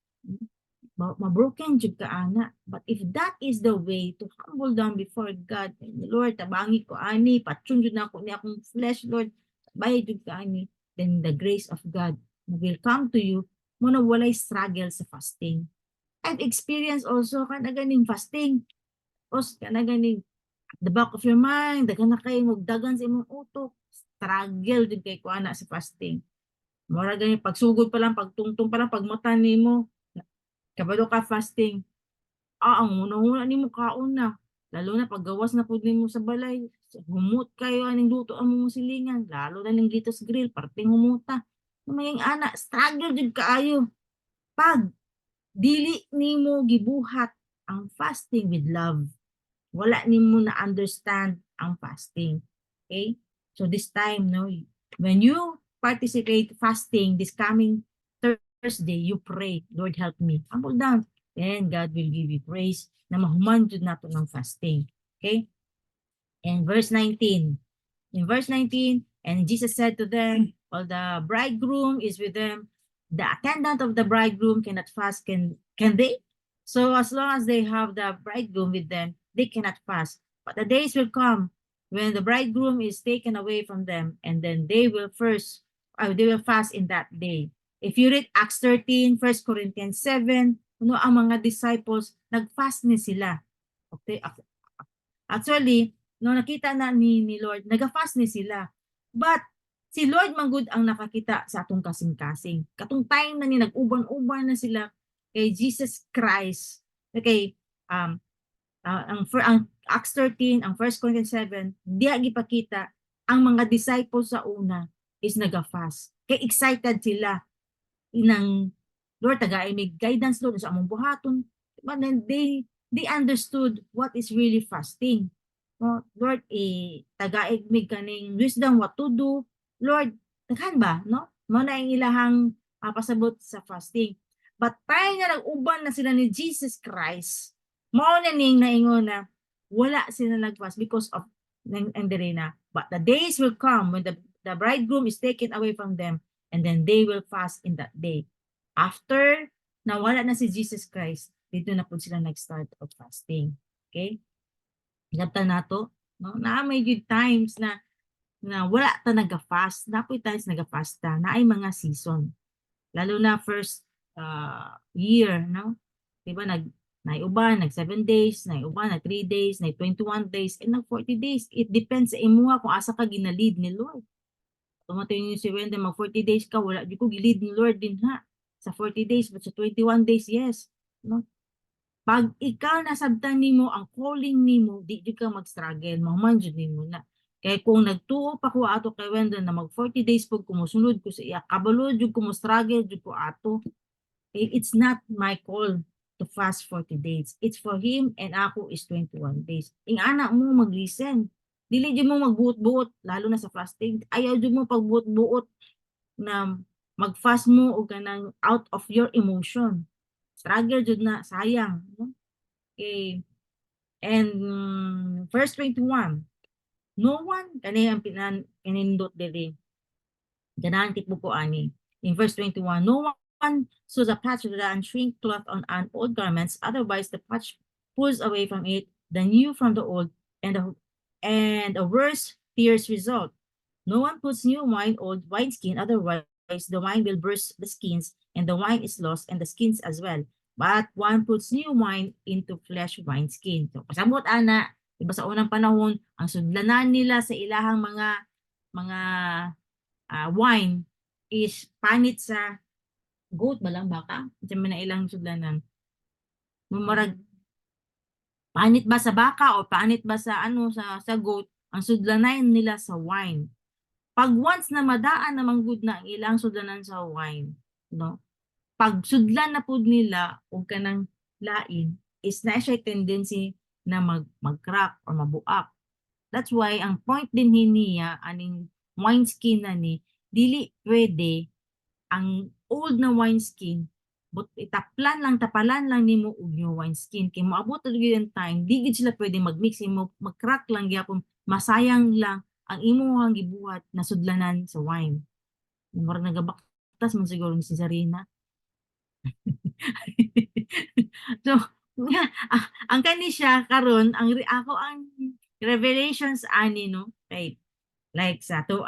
Ma-broken jud ka ana. But if that is the way to humble down before God, Lord, tabangi ko ani, patsun jud na ako ni akong flesh, Lord, bayad jud ka ani, then the grace of God will come to you mo na walay struggle sa fasting. I've experienced also kana ganing fasting. Kana ganing at the back of your mind, dagan na kayo magdagan sa imong utok, struggle jud kay ko ana sa fasting. Mura gani pagsugod pa lang, pagtungtong pa lang, pagmata nimo, kabalo ka fasting. ang una-una nimo kaon na. Lalo na paggawas na pud nimo sa balay, humot kayo aning luto ang mong silingan, lalo na ning Litos Grill, parteng humuta. Mayang ana, struggle jud kaayo. Pag dili nimo gibuhat ang fasting with love, wala nimo na understand ang fasting. Okay? So this time, no, when you participate fasting this coming Thursday, you pray, Lord help me. Humble down. Then God will give you praise na mahuman jud nato ng fasting. Okay? And verse 19. In verse 19, and Jesus said to them, while the bridegroom is with them, the attendant of the bridegroom cannot fast, can they? So as long as they have the bridegroom with them, they cannot fast. But the days will come when the bridegroom is taken away from them, and then they will fast in that day. If you read Acts 13, 1 Corinthians 7, ang mga disciples, nag-fast ni sila. Okay? Actually, no nakita na ni Lord, nagafast ni sila. But si Lord manggod ang nakakita sa atong kasing-kasing. Katong time na ni nag-uban-uban na sila kay Jesus Christ. Okay, ang Acts 13, ang 1 Corinthians 7, diya gipakita ang mga disciples sa una is nagafast. Kay excited sila inang Lord tagaay may guidance Lord sa among buhaton. But then they understood what is really fasting. No, Lord, tagaig mig kaning wisdom what to do. Lord, daghan ba, no? Mao na ang ilahang pasabot sa fasting. But tayo nga nag-uban na sila ni Jesus Christ, mao na ning naingon na wala sila nag-fast because of and but the days will come when the bridegroom is taken away from them, and then they will fast in that day. After nawala na si Jesus Christ, dito na po sila nag-start of fasting. Okay? Hinabtan nato, no? Na may good times na wala ta naga-fast, napoy times naga-fast ta, na ay mga season. Lalo na first year, no? Diba nag 7 days, nag 3 days, nag 21 days, and nag 40 days. It depends sa imuha kung asa ka ginalid ni Lord. Tumato yung si Wenda, mag 40 days ka, wala di ko gilid ni Lord din ha. Sa 40 days, but sa 21 days, yes. No? Pag ikaw nasabtan nimo ang calling nimo, di ka mag-struggle, mahuman jud nimo na. Kaya kung nagtuo pa ko ato kay Wenda na mag 40 days pag kumusunod ko sa iya, kabalo jud ko mo struggle jud ko ato. It's not my call to fast 40 days. It's for him and ako is 21 days. Ing anak mo mag-listen. Dili jud mo magbuot-buot lalo na sa fasting. Ayaw jud mo pagbuot-buot na mag-fast mo o kanang out of your emotion. Struggle jud na, sayang. No? Okay. And verse 21, no one, kanay ang pinindot dili. Ganahan tipo ko ani. In verse 21, no one sews a patch of the unshrink cloth on an old garments, otherwise the patch pulls away from it, the new from the old, and a worse tears result. No one puts new wine old wineskin, otherwise the wine will burst the skins, and the wine is lost, and the skins as well. But one puts new wine into fresh wineskin. So, pasabot ana, diba sa unang panahon, ang sudlanan nila sa ilahang mga wine is panit sa goat ba lang baka? Diyan man na ilang sudlanan. Marag panit ba sa baka o panit ba sa sa goat, ang sudlanan nila sa wine. Pag once na madaan na manggod na ang ilang sudlanan sa wine, no? Pag sudlan na pud nila og kanang lain is na siya tendency na mag-crack or mabuak. That's why ang point din niya aning wineskin na ni dili pwede ang old na wineskin but tapalan lang nimo og new wineskin kay moabot og yung time di gid sila pwede mag-mix mo mag-crack lang gyapon, masayang lang ang imong gibuhat na sudlanan sa wine. Murag nagabaktas man siguro ni si Sarina. So, ang kani siya karon ang ako ang revelations ani no kay like sa to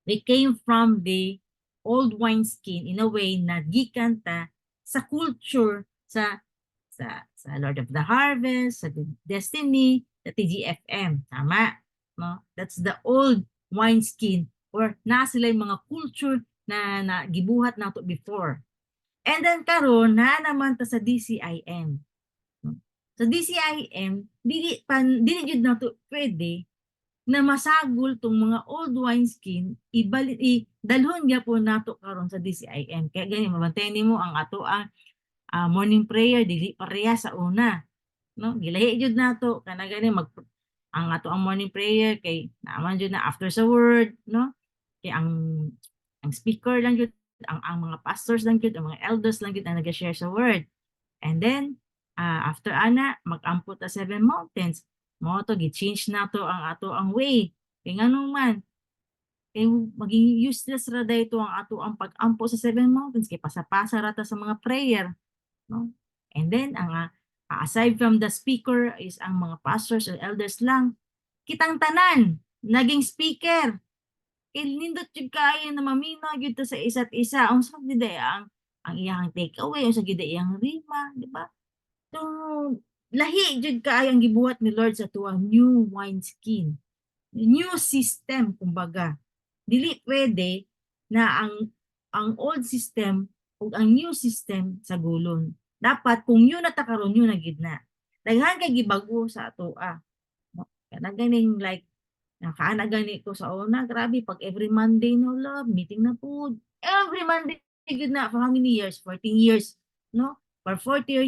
they came from the old wineskin in a way na gikan ta sa culture sa Lord of the Harvest, sa Destiny, sa TGFM, tama, no? That's the old wineskin or na sila yung mga culture na gibuhat nato before. And then karon na naman ta sa DCIM. Sa DCIM, dili jud nato pwede na masagol tong mga old wineskin dalhon gyapon nato karon sa DCIM. Kaya gani mabantayan nimo ang ato ang morning prayer dili pareha sa una, no? Gilahi jud nato kana gani ang ato ang morning prayer kay naaman jud na after sa word, no? Kay ang speaker lang jud ang mga pastors lang jud, ang mga elders lang jud ang nag-share sa word. And then after ana mag-ampot ta seven mountains. Mo to gi-change nato ang ato ang way. Kay nganong man kay maging useless ra dayto ang ato ang pag-ampo sa seven mountains kay pasapasa ra ta sa mga prayer, no? And then aside from the speaker is ang mga pastors or elders lang. Kitang tanan naging speaker. Kay nindot jud kaayo na maminaw gyud ta sa isa't isa. Unsa gid ang iyang takeaway, unsa gid iyang rima, di ba? So, lahi jud kaayo ang gibuhat ni Lord sa tuwang new wineskin. New system kumbaga. Dili pwede na ang old system ug ang new system sa gulon. Dapat kung yun na ta karon yun na gid na. Daghan kay gibago sa atoa. No? Kana ganing like nakaana gani ko sa una, grabe pag every Monday no love, meeting na po. Every Monday gid na for how many years? 14 years, no? For 14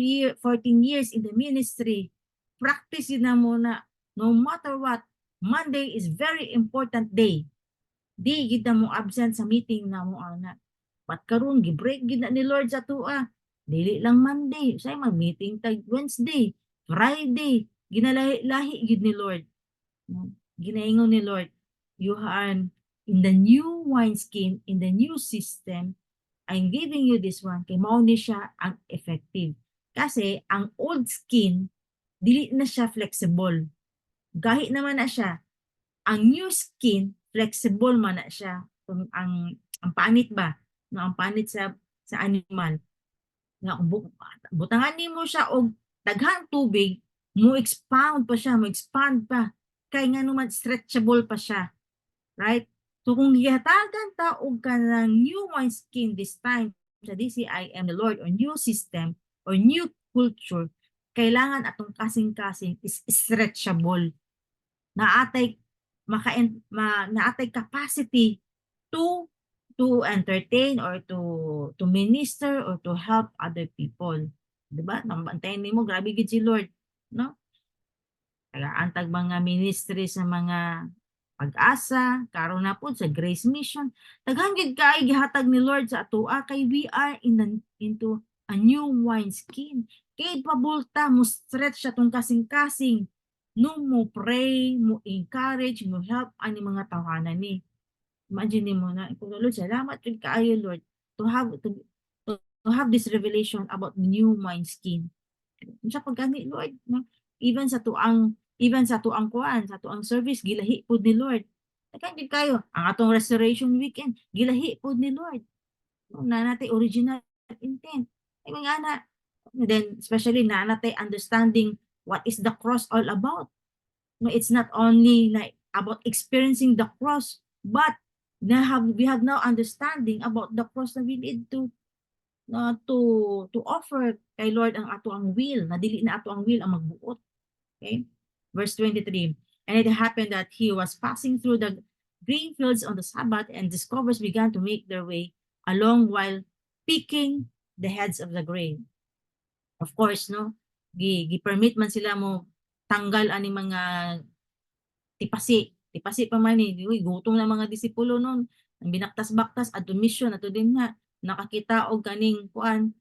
years in the ministry. Practice yun na muna. No matter what, Monday is very important day. Di gid na mo absent sa meeting na mo ana. Pat karon gi-break gid na ni Lord sa tuwa. Dili lang Monday, say mag-meeting tag Wednesday, Friday, ginalahi gid ni Lord. Ginaingon ni Lord, you are in the new wineskin, in the new system, I'm giving you this one, kay mao ni siya ang effective. Kasi ang old skin, dili na siya flexible. Gahi naman na siya. Ang new skin, flexible man na siya. Kung ang panit ba? No, ang panit sa animal. Nga butangan nimo siya og daghang tubig, mo expand pa. Kay nga naman stretchable pa siya. Right? So kung gihatagan ta og kanang new wineskin this time sa DCIM the Lord or new system or new culture, kailangan atong kasing-kasing is stretchable. Naatay naatay capacity to entertain or to minister or to help other people. Diba? Nambantayan nimo grabe gid si Lord, no? Kaya antag mga ministry sa mga Pag-asa, karon na po sa Grace Mission. Daghan gid kay gihatag ni Lord sa atoa kay we are into a new wineskin. Kay pabulta mo stretch sa tong kasing-kasing. No mo pray, mo encourage, mo help ani mga tawanan ni. Imagine mo na, Lord, salamat jud kaayo Lord to have this revelation about the new wineskin. Unsa pagani Lord, no? Even sa tuang kuan, sa tuang service gilahi pud ni Lord. Dagan gid kayo ang atong restoration weekend, gilahi pud ni Lord. No, na natay original intent. Ay mga ana, then especially na natay understanding what is the cross all about. No, it's not only like about experiencing the cross, but we have now understanding about the cross na we need to offer kay Lord ang ato ang will, na dili na ato ang will ang magbuot. Okay? Verse 23, and it happened that he was passing through the grain fields on the Sabbath, and discoverers began to make their way along while picking the heads of the grain. Of course, no? Gi-permit man sila mo tanggal ani mga tipasi. Tipasi pa man ni, gutom na mga disipulo noon. Ang binaktas-baktas adto mission ato din nga nakakita og kaning kuan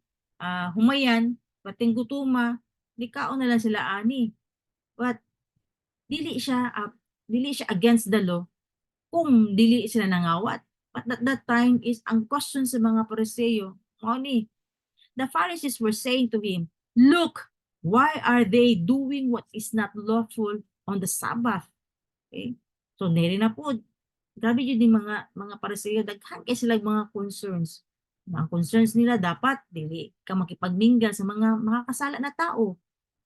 humayan pating gutuma, likaon na lang sila ani. But dili siya against the law kung dili sila nangawat. But at that time is ang question sa mga Pariseo, the Pharisees were saying to him, look, why are they doing what is not lawful on the Sabbath? Okay? So nili na po, grabe yun yung mga Pariseo, daghan kay sila mga concerns. Ang concerns nila dapat dili ka makipagminggal sa mga kasala na tao.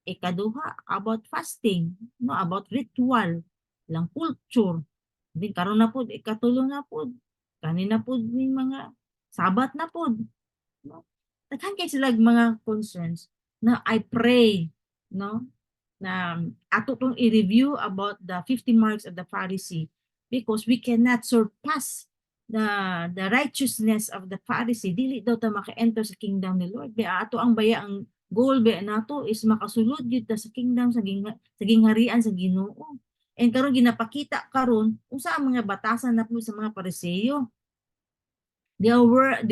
Ikaduha, about fasting, no, about ritual, lang culture. Din karon na pod, ikatulo na pod, kanina pod yung mga sabat na pod. No? Daghan kay sila mga concerns na I pray, no? na ato tong i-review about the 50 marks of the Pharisee, because we cannot surpass the righteousness of the Pharisee. Dili daw ta maka-enter sa kingdom ni Lord. Kaya ato ang baya, ang goal ba nato is makasulod gyud ta sa kingdom, sa gingharian sa Ginoo. And karon ginapakita karon unsa ang mga batasan na po sa mga Pariseo. They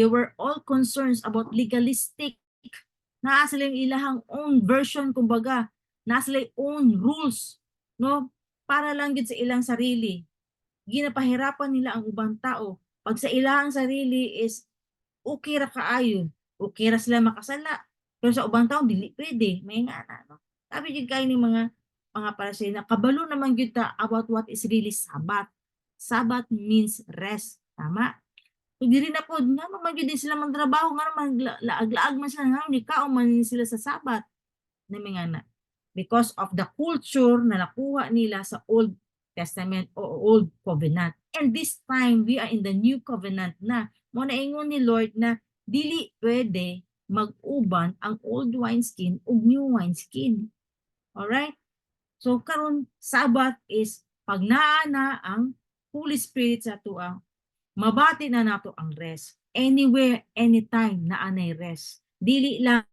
were all concerns about legalistic. Naa sila yung ilahang own version, kumbaga. Naa sila yung own rules, no? Para lang gid sa ilang sarili. Ginapahirapan nila ang ubang tao. Pag sa ilang sarili is okay ra kaayo, okay ra sila makasala. Pero sa ubang tao dili pwede, may nga na, no? Sabi jud kay ni mga Pariseo na kabalo naman gyud ta about what is really Sabbath. Sabbath means rest, tama? So diri na pod na magyud din sila magtrabaho nga naman laag-laag man sila nga ni kaon man sila sa Sabbath na mga na, because of the culture na nakuha nila sa Old Testament o Old Covenant. And this time we are in the New Covenant na. Mo na ingon ni Lord na dili pwede mag-uban ang old wineskin ug new wineskin. Alright? So karon Sabbath is pag naa na ang Holy Spirit sa tuwa, mabati na nato ang rest. Anywhere, anytime na anay rest. Dili lang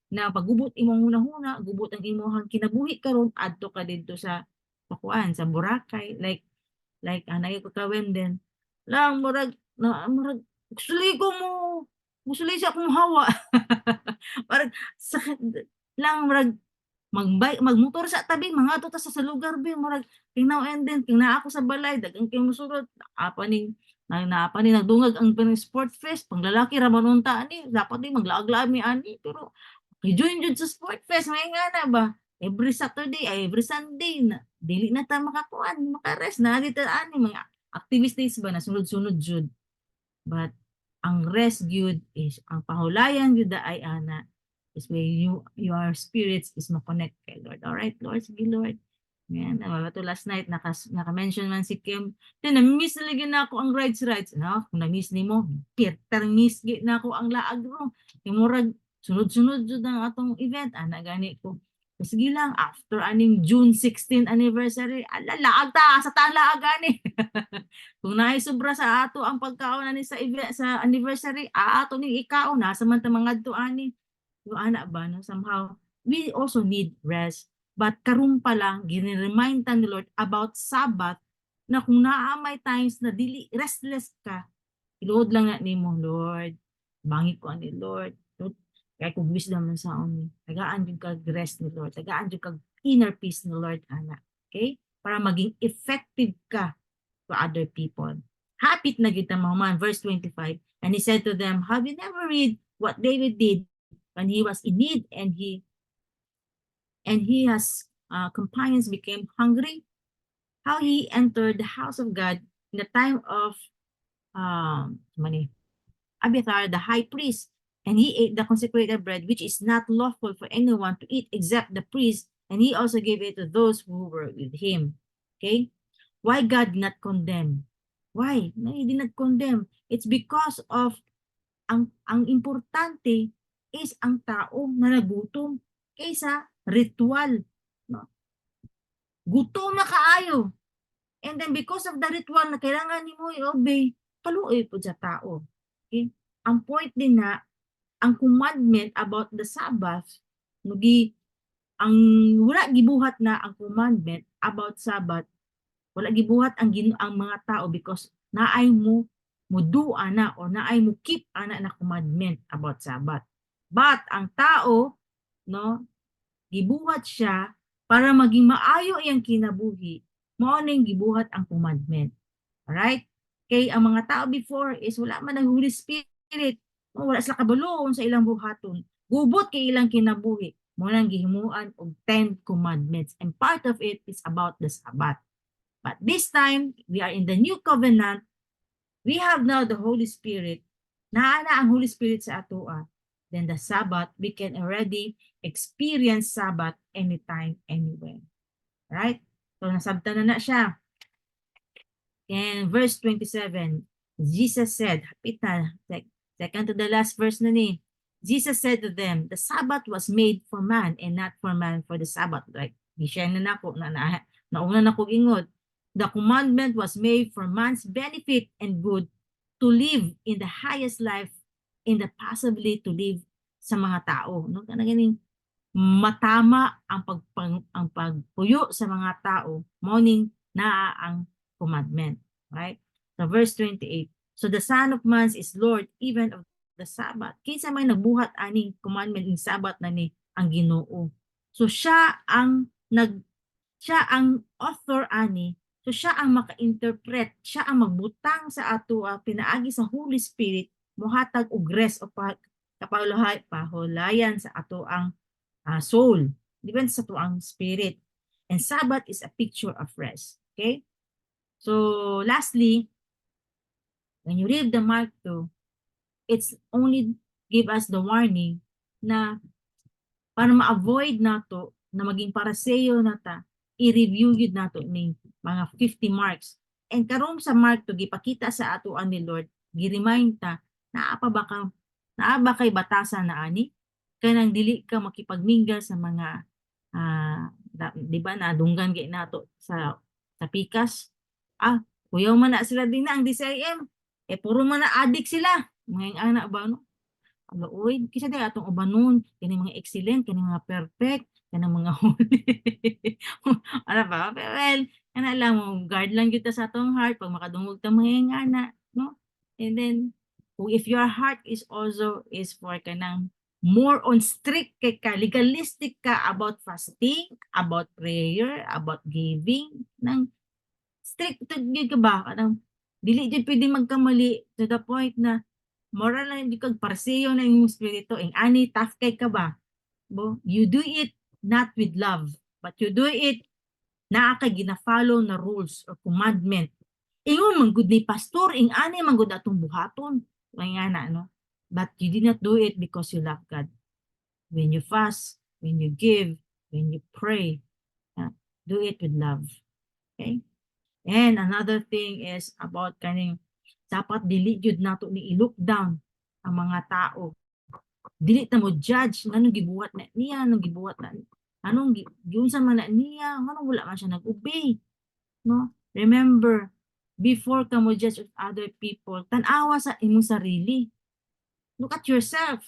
na pagubot imong hunahuna, gubot ang imong kinabuhi karon adto ka didto sa pakuan sa Boracay, like anay ko kawen din. Lang murag gustuloy ko mo gustuloy siya kung hawa. Parang sakit lang murag magmotor sa tabi mga to ta sa lugar bi murag tingnaw and then tingna ako sa balay dagang kay musulod apa ning nagdungag ang sport fest panglalaki ra man unta ani dapat di maglaag-laag mi ani pero join jud sa sport fest may nga na ba every Saturday ay every Sunday na dili na ta makakuan makarest na dito ani mga activities ba na sunod-sunod jud. But ang rest gyud is ang pahulayan gyud ay ana is where your spirits is mo-connect kay Lord. All right, Lord, sige Lord. Yan, to last night naka-mention man si Kim. Na-miss na lagi na ako ang rides. No, kung na-miss nimo, miss gid na ako ang laag ro. Murag sunod-sunod jud ang atong event ana gani ko. Sige lang after aning June 16 anniversary, laag ta sa laag gani. Kung naay sobra sa ato ang pagkaon ani sa event sa anniversary, ato ning ikaon na sa man ta mga adto ani. Yung ana ba no somehow we also need rest, but karon pa lang gini-remind ta ni Lord about Sabbath na kung naa may times na dili restless ka, iluod lang na nimo Lord, bangi ko ani Lord. Kaya kung wisdom man sa amin, tagaan yung kag rest ni Lord, tagaan yung kag inner peace ni Lord ana, okay, para maging effective ka to other people. Hapit na kita mga man, verse 25, and he said to them, have you never read what David did when he was in need and his companions became hungry? How he entered the house of God in the time of Abiathar the high priest, and he ate the consecrated bread, which is not lawful for anyone to eat except the priest, and he also gave it to those who were with him. Okay? Why God not condemn? Why? No, he did not condemn. It's because of ang importante is ang tao na nagutom kaysa ritual. No? Gutom na kaayo. And then because of the ritual na kailangan nimo i-obey, kaluoy po sa tao. Okay? Ang point din na ang commandment about the Sabbath, ang wala gibuhat na ang commandment about Sabbath, wala gibuhat ang mga tao because naay mo mudua na o naay mo keep ana na commandment about Sabbath. But ang tao, no, gibuhat siya para maging maayo iyang kinabuhi, mao ning gibuhat ang commandment. Alright? Kay ang mga tao before is wala man ang Holy Spirit, wala sila kabalo sa ilang buhaton. Gubot kay ilang kinabuhi, mo nang gihimuan og 10 commandments, and part of it is about the Sabbath. But this time, we are in the new covenant. We have now the Holy Spirit. Naana ang Holy Spirit sa atoa. Then the Sabbath, we can already experience Sabbath anytime, anywhere. Right? So nasabtan na siya. And verse 27, Jesus said, hapit na, second to the last verse na ni. Jesus said to them, the Sabbath was made for man and not for man for the Sabbath. Right? Di-share na nako nauna na ko ingod. The commandment was made for man's benefit and good to live in the highest life in the possibility to live sa mga tao. No? Ganing matama ang pagpuyo sa mga tao, morning na ang commandment. Right? So verse 28. So the Son of Man is Lord even of the Sabbath. Kinsa may nagbuhat aning commandment ng Sabbath na ni ang Ginoo. So siya ang author ani. So siya ang maka-interpret, siya ang magbutang sa ato pinaagi sa Holy Spirit mohatag og rest o pahulayan sa ato ang soul, depende sa ato ang spirit. And Sabbath is a picture of rest. Okay? So lastly, when you read the Mark 2, it's only give us the warning na para ma-avoid nato na maging paraseyo nata, i-review yun nato ning mga 50 marks. And karon sa Mark 2, gipakita sa ato ni Lord, gi-remind ta, naa ba kay batasan na ani? Kanang dili ka makipagmingga sa mga di ba na dunggan gay nato sa pikas. Kuyaw man na sila din na ang DCIM. Puro man na addict sila. Mga anak ba no? Uy, kisa di atong ubanon, kini mga excellent, kini mga perfect, kani mga holy. Ano ba? Well, ana lang mo, guard lang kita sa atong heart pag makadungog ta mga ana, no? And then, if your heart is also is for kanang more on strict kay ka, legalistic ka about fasting, about prayer, about giving, nang strict to gyud ka ba? Kanang dili jud pwede magkamali to the point na moral na hindi kag parseyo na yung spirito, ang ani tough kay ka ba? Bo, you do it not with love, but you do it naa kay gina-follow na rules or commandment. Ingon man gud ni pastor, ing ani man gud atong buhaton. Kaya na no. But you did not do it because you love God. When you fast, when you give, when you pray, do it with love. Okay? And another thing is about kaning dapat dili jud nato ni i-look down ang mga tao. Dili ta mo judge nganong gibuhat na niya, anong gibuhat na anong giunsa man na niya, nganong wala man siya nag-obey. No? Remember, before ka mo judge of other people, tan-awa sa imong sarili. Look at yourself.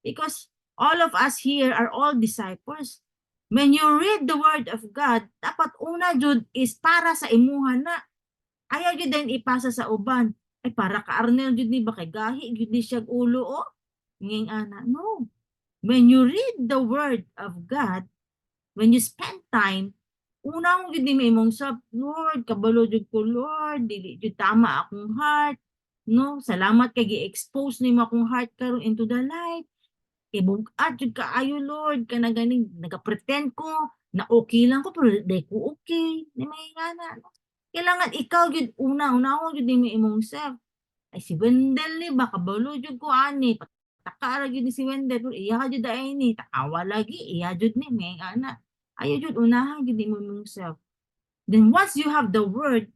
Because all of us here are all disciples. When you read the word of God, dapat una jud is para sa imuha na. Ayaw jud din ipasa sa uban. Ay para ka Arnel jud ni ba kay gahi jud ni siya ulo o. Nging ana. No. When you read the word of God, when you spend time, una jud ni imong sab, Lord, kabalo jud ko Lord, dili jud tama akong heart. No, salamat kay gi-expose nimo akong heart karon into the light. Bugat jud kaayo Lord, kana ganing naga-pretend ko na okay lang ko pero di ko okay. Di may ngana. Kailangan ikaw jud una-una jud nimo imong self. Ay si Wendell ni baka kabalo jud ko ani. Takara jud ni si Wendell, iya jud ay ni, takawa lagi, iya jud ni may ngana. Ayo jud unahan jud nimo imong self. Then once you have the word,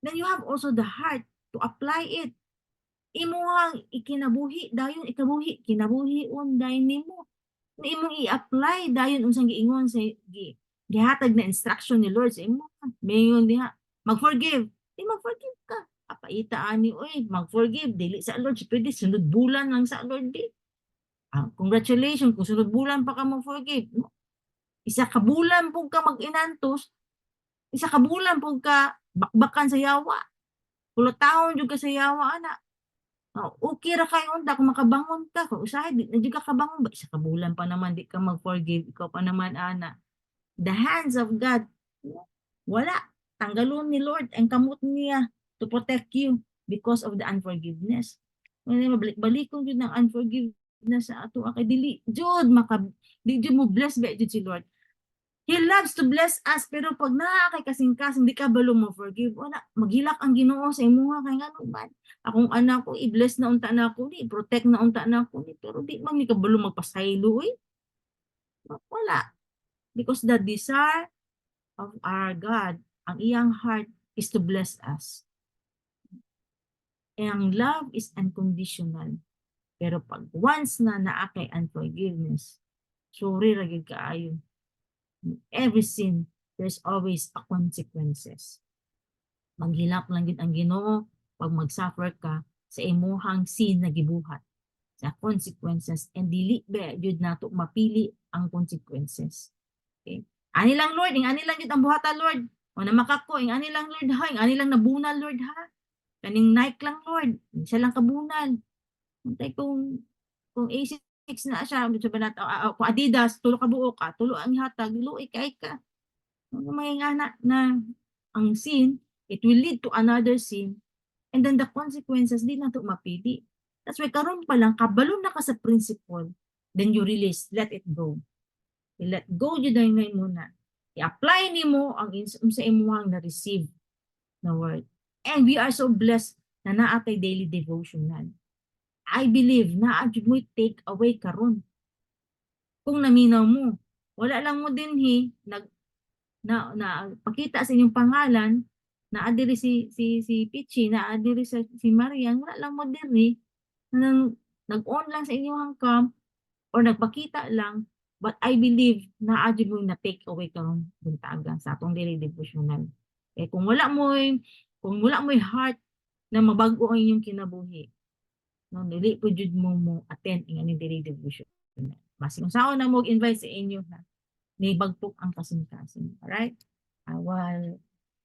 then you have also the heart to apply it. Imuhang ikinabuhi dayon ikabuhi kinabuhi dayon nimo na imong i-apply dayon unsang giingon sa gihatag na instruction ni Lord sa imo mayon diha mag-forgive mag-forgive ka apaita ani oy mag-forgive dili sa Lord pwede sunod bulan lang sa Lord di congratulations kung sunod bulan pa ka mag-forgive isa ka bulan pug ka mag-inantos isa ka bulan pug ka bakbakan sa yawa kulotahon jud ka sa yawa ana. Okay ra kay unta kung makabangon ka kung usahay di na jud ka kabangon ba isa ka bulan pa naman di ka mag-forgive ikaw pa naman ana. The hands of God wala tanggalon ni Lord ang kamot niya to protect you because of the unforgiveness. Mabalik-balikon jud ng unforgiveness sa ato kay dili jud di jud mo bless ba jud si Lord. He loves to bless us pero pag naa kay kasing-kasing di ka balo mo forgive wala maghilak ang Ginoo sa imuha kay ngano man akong anak ko i-bless na unta na ako ni protect na unta na ako ni pero di man mi kabalo magpasaylo wala because the desire of our God ang iyang heart is to bless us. Ang love is unconditional pero pag once na naa kay unforgiveness sorry ra gyud kaayo Every sin, there's always a consequences. Maghilak lang gid ang Ginoo pag mag-suffer ka sa imuhang sin na gibuhat sa consequences, and dili ba jud nato mapili ang consequences. Okay? Ani lang Lord, ani lang gid ang buhata Lord. O na makako, ani lang Lord ha, ani lang nabunal Lord ha. Kaning Nike lang Lord, siya lang kabunal. Untay kung A6 na siya, sa banat kung Adidas, tulo ka buo ka, tulo ang hatag, luoy kay ka. Ano mangingana na ang sin, it will lead to another sin, and then the consequences, di na to mapili. That's why karon pa lang, kabalo na ka sa principle, then you release, let it go. You let go yun na yun muna. I-apply ni mo ang sa imuhang na-receive na word. And we are so blessed na naatay daily devotional. I believe na adjud mo take away karon. Kung naminaw mo, wala lang mo din na pakita sa inyong pangalan na adiri si Pichi, na adiri si Marian, wala lang mo diri na nag-on lang sa inyong camp or nagpakita lang, but I believe na adyo mo na take away karong buntagan sa atong daily devotional. Kung wala mo heart na mabago ang inyong kinabuhi, no, dili po jud mo attend ang inyong daily devotional. Mas kung saan na mo invite sa inyo na may bagpok ang kasing-kasing. Alright? I will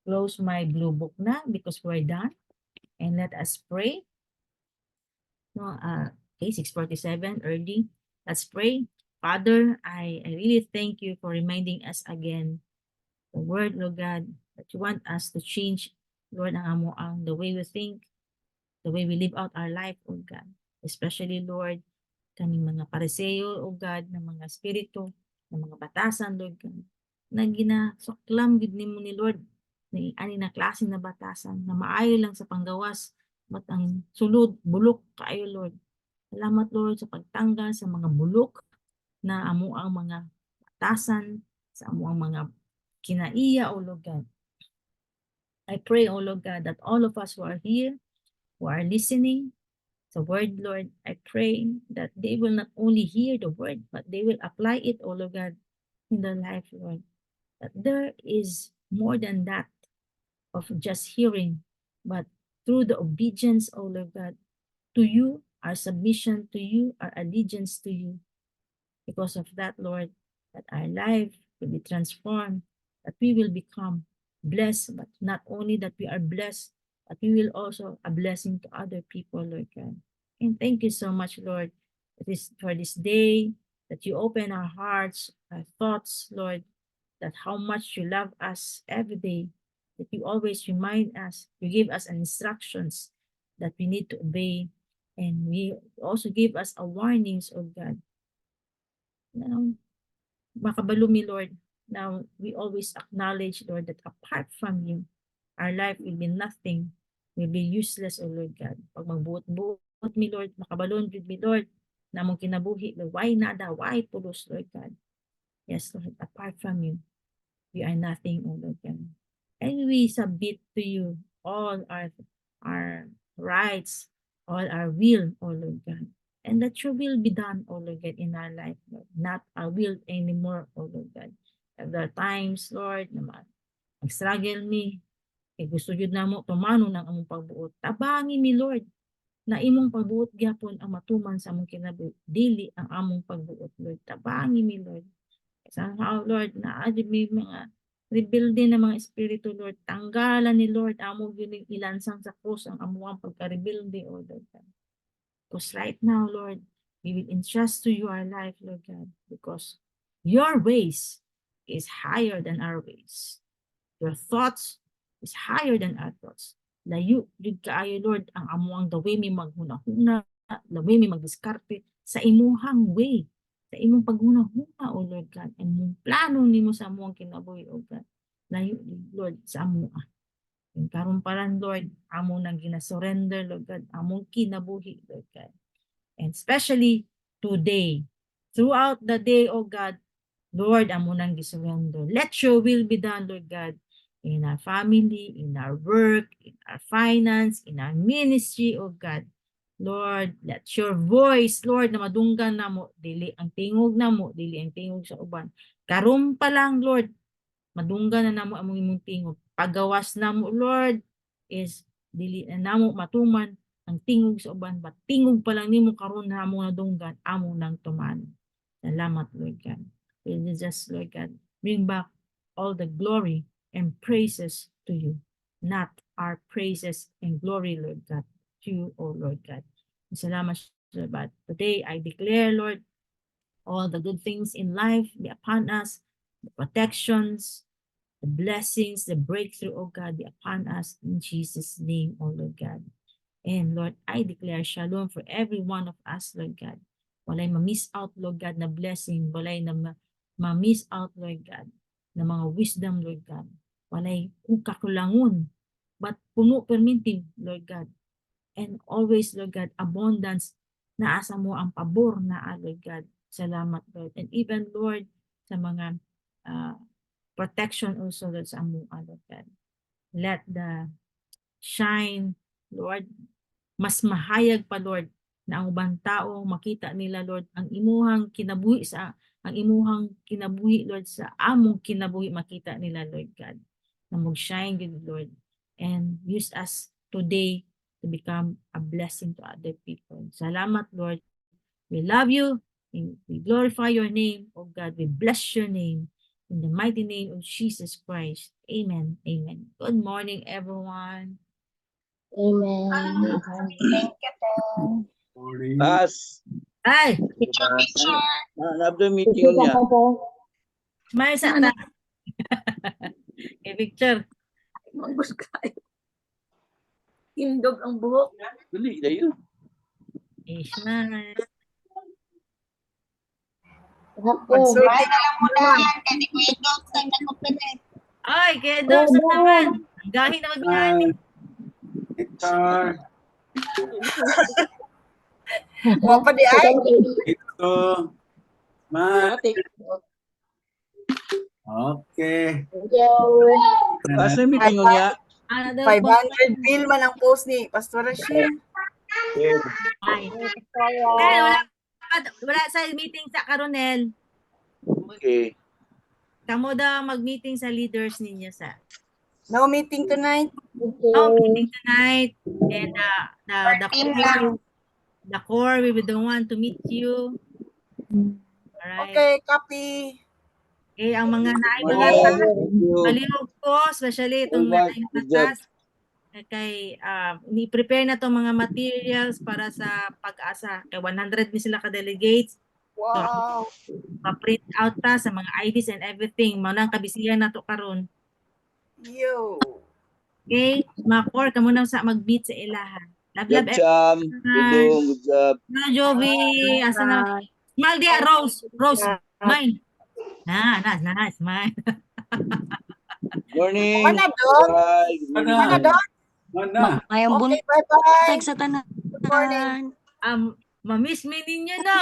close my blue book na because we're done. And let us pray. No, okay, 6:47 early. Let's pray. Father, I really thank you for reminding us again the word, Lord God, that you want us to change, Lord, the way we think, the way we live out our life, oh God. Especially, Lord, kaming mga pariseo, oh God, ng mga espiritu, ng mga batasan, Lord God, na ginasuklam gid nimo ni Lord, ni ani na klase na batasan, na maayo lang sa panggawas, but ang sulod, bulok kaayo, Lord. Salamat, Lord, sa pagtanggal sa mga bulok na amo ang mga batasan, sa amo ang mga kinaiya, O Lord God. I pray, O Lord God, that all of us who are here, who are listening the word, Lord, I pray that they will not only hear the word, but they will apply it, O Lord God, in their life, Lord. That there is more than that of just hearing, but through the obedience, O Lord God, to you, our submission to you, our allegiance to you. Because of that, Lord, that our life will be transformed, that we will become blessed, but not only that we are blessed, but we will also a blessing to other people, Lord God. And thank you so much, Lord, for this day, that you open our hearts, our thoughts, Lord, that how much you love us every day, that you always remind us, you give us instructions that we need to obey, and we also give us a warnings, oh God. Now, makabalo mi, Lord, now we always acknowledge, Lord, that apart from you, our life will be nothing, will be useless, O Lord God. Pag magbuot mi, Lord, makabalon jud mi, Lord, na mong kinabuhi, Lord, why nada, why pulos, Lord God. Yes, Lord, apart from you, we are nothing, O Lord God. And we submit to you all our rights, all our will, O Lord God. And that your will be done, O Lord God, in our life, Lord. Not our will anymore, O Lord God. At the times, Lord, na mag-struggle mi, gusto yun na mo tumano ng among pagbuot. Tabangi mi, Lord, na imong pagbuot gyapon ang matuman sa among kinabuhi, dili ang among pagbuot, Lord. Tabangi mi, Lord. Somehow, Lord, na may mga rebuilding ng mga espiritu, Lord. Tanggalan ni Lord, amo yun ilansang sa krus ang amuang pagka-rebuilding, O Lord God. Because right now, Lord, we will entrust to you our life, Lord God, because your ways is higher than our ways. Your thoughts is higher than our thoughts. Layo, yun kaayo, Lord, ang amuang the way may maghuna-huna, the way may magdiskarte sa imuhang way, sa imong paghuna-huna, O Lord God, and mong plano nimo sa amuang kinabuhi, O God. Layo, Lord, sa amuang. And karon pa lang, Lord, amo nang gina-surrender, Lord God, among kinabuhi, Lord God. And especially today, throughout the day, O God, Lord, amo nang gisurrender. Let your will be done, Lord God, in our family, in our work, in our finance, in our ministry, O God. Lord, let your voice, Lord, na madunggan na mo, dili ang tingog na mo, dili ang tingog sa uban. Karon pa lang, Lord, madunggan na namo among imong tingog. Pagawas na mo, Lord, is dili na namo matuman ang tingog sa uban, but tingog pa lang nimo karon na among nadunggan, among nang tuman. Salamat, Lord God. Will you just, Lord God, bring back all the glory and praises to you, not our praises and glory, Lord God, to you, O Lord God. Salamat, Lord God. Today, I declare, Lord, all the good things in life be upon us, the protections, the blessings, the breakthrough, oh God, be upon us in Jesus' name, oh Lord God. And Lord, I declare shalom for every one of us, Lord God. Walay ma-miss out, Lord God, na blessing. Walay na ma-miss out, Lord God, na mga wisdom, Lord God. Walay kakulangon, but puno perminting, Lord God. And always, Lord God, abundance na asa mo ang pabor na, Lord God. Salamat, Lord. And even, Lord, sa mga protection also, Lord, sa amo, Lord God. Let the shine, Lord, mas mahayag pa, Lord, na ang ubang tao makita nila, Lord, ang imuhang kinabuhi Lord, sa among kinabuhi makita nila, Lord God. Na mag-shine good, Lord, and use us today to become a blessing to other people. Salamat, Lord. We love you. And we glorify your name, oh God. We bless your name. In the mighty name of Jesus Christ. Amen. Amen. Good morning, everyone. Amen. Thank you, Ten. Morning. As, Ay, Picture. na meeting niya. may sa ta. Okay, picture. Manggos kayo. Indog ang buhok. Dali, dayo. Ishmael. Magsulti na lang mo na. Kasi Kuya Dog, saan na ko pinay? Ay, kaya daw sa naman. Ang gahi na magbihani. Victor, Mapa di ay. ito. Ma. Okay. As na meeting niya. Ano daw 500 bill man ang post ni Pastor Rashid. Ay. Wala sa meeting sa Coronel. Okay. Kamo daw mag-meeting sa leaders ninyo sa. No meeting tonight. Oh, meeting tonight. And Team lang. the core, we will the one to meet you. Alright. Okay, copy. Okay, ang mga Morning. naibagatan, Thank you. palihog ko, especially itong Alright, good job. batas, kay ni-prepare na itong mga materials para sa pag-asa. Kay 100 ni sila ka-delegates. Wow. Pa-print out ta sa mga IDs and everything. Manang kabisihan na to karon. Yo. Okay? Mga core, kamo na sa mag-meet sa ilaha. Love, Job, love, Cham. everyone. Good job. Na, Jovi. Asa na? Smile dia, Rose. Rose, mine. Na, smile. Morning. Mana doon? Bye. Good morning. Mana doon? Mana? Ngayong Okay, bye-bye. buntag sa tanan. Good morning. Mamiss me ninyo, no?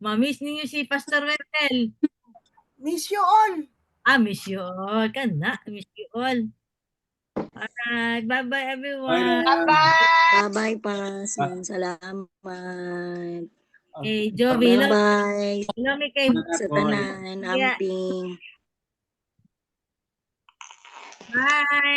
Mamiss ninyo si Pastor Wendell. Miss you all. Miss you all. Kana, miss you all. Alright, bye-bye Bye everyone. na. Bye-bye. Bye-bye, Pas. Salamat. Okay, Jovi, hello. Bye-bye. Hello, may kay Sa tanan, Yeah. amping. Bye.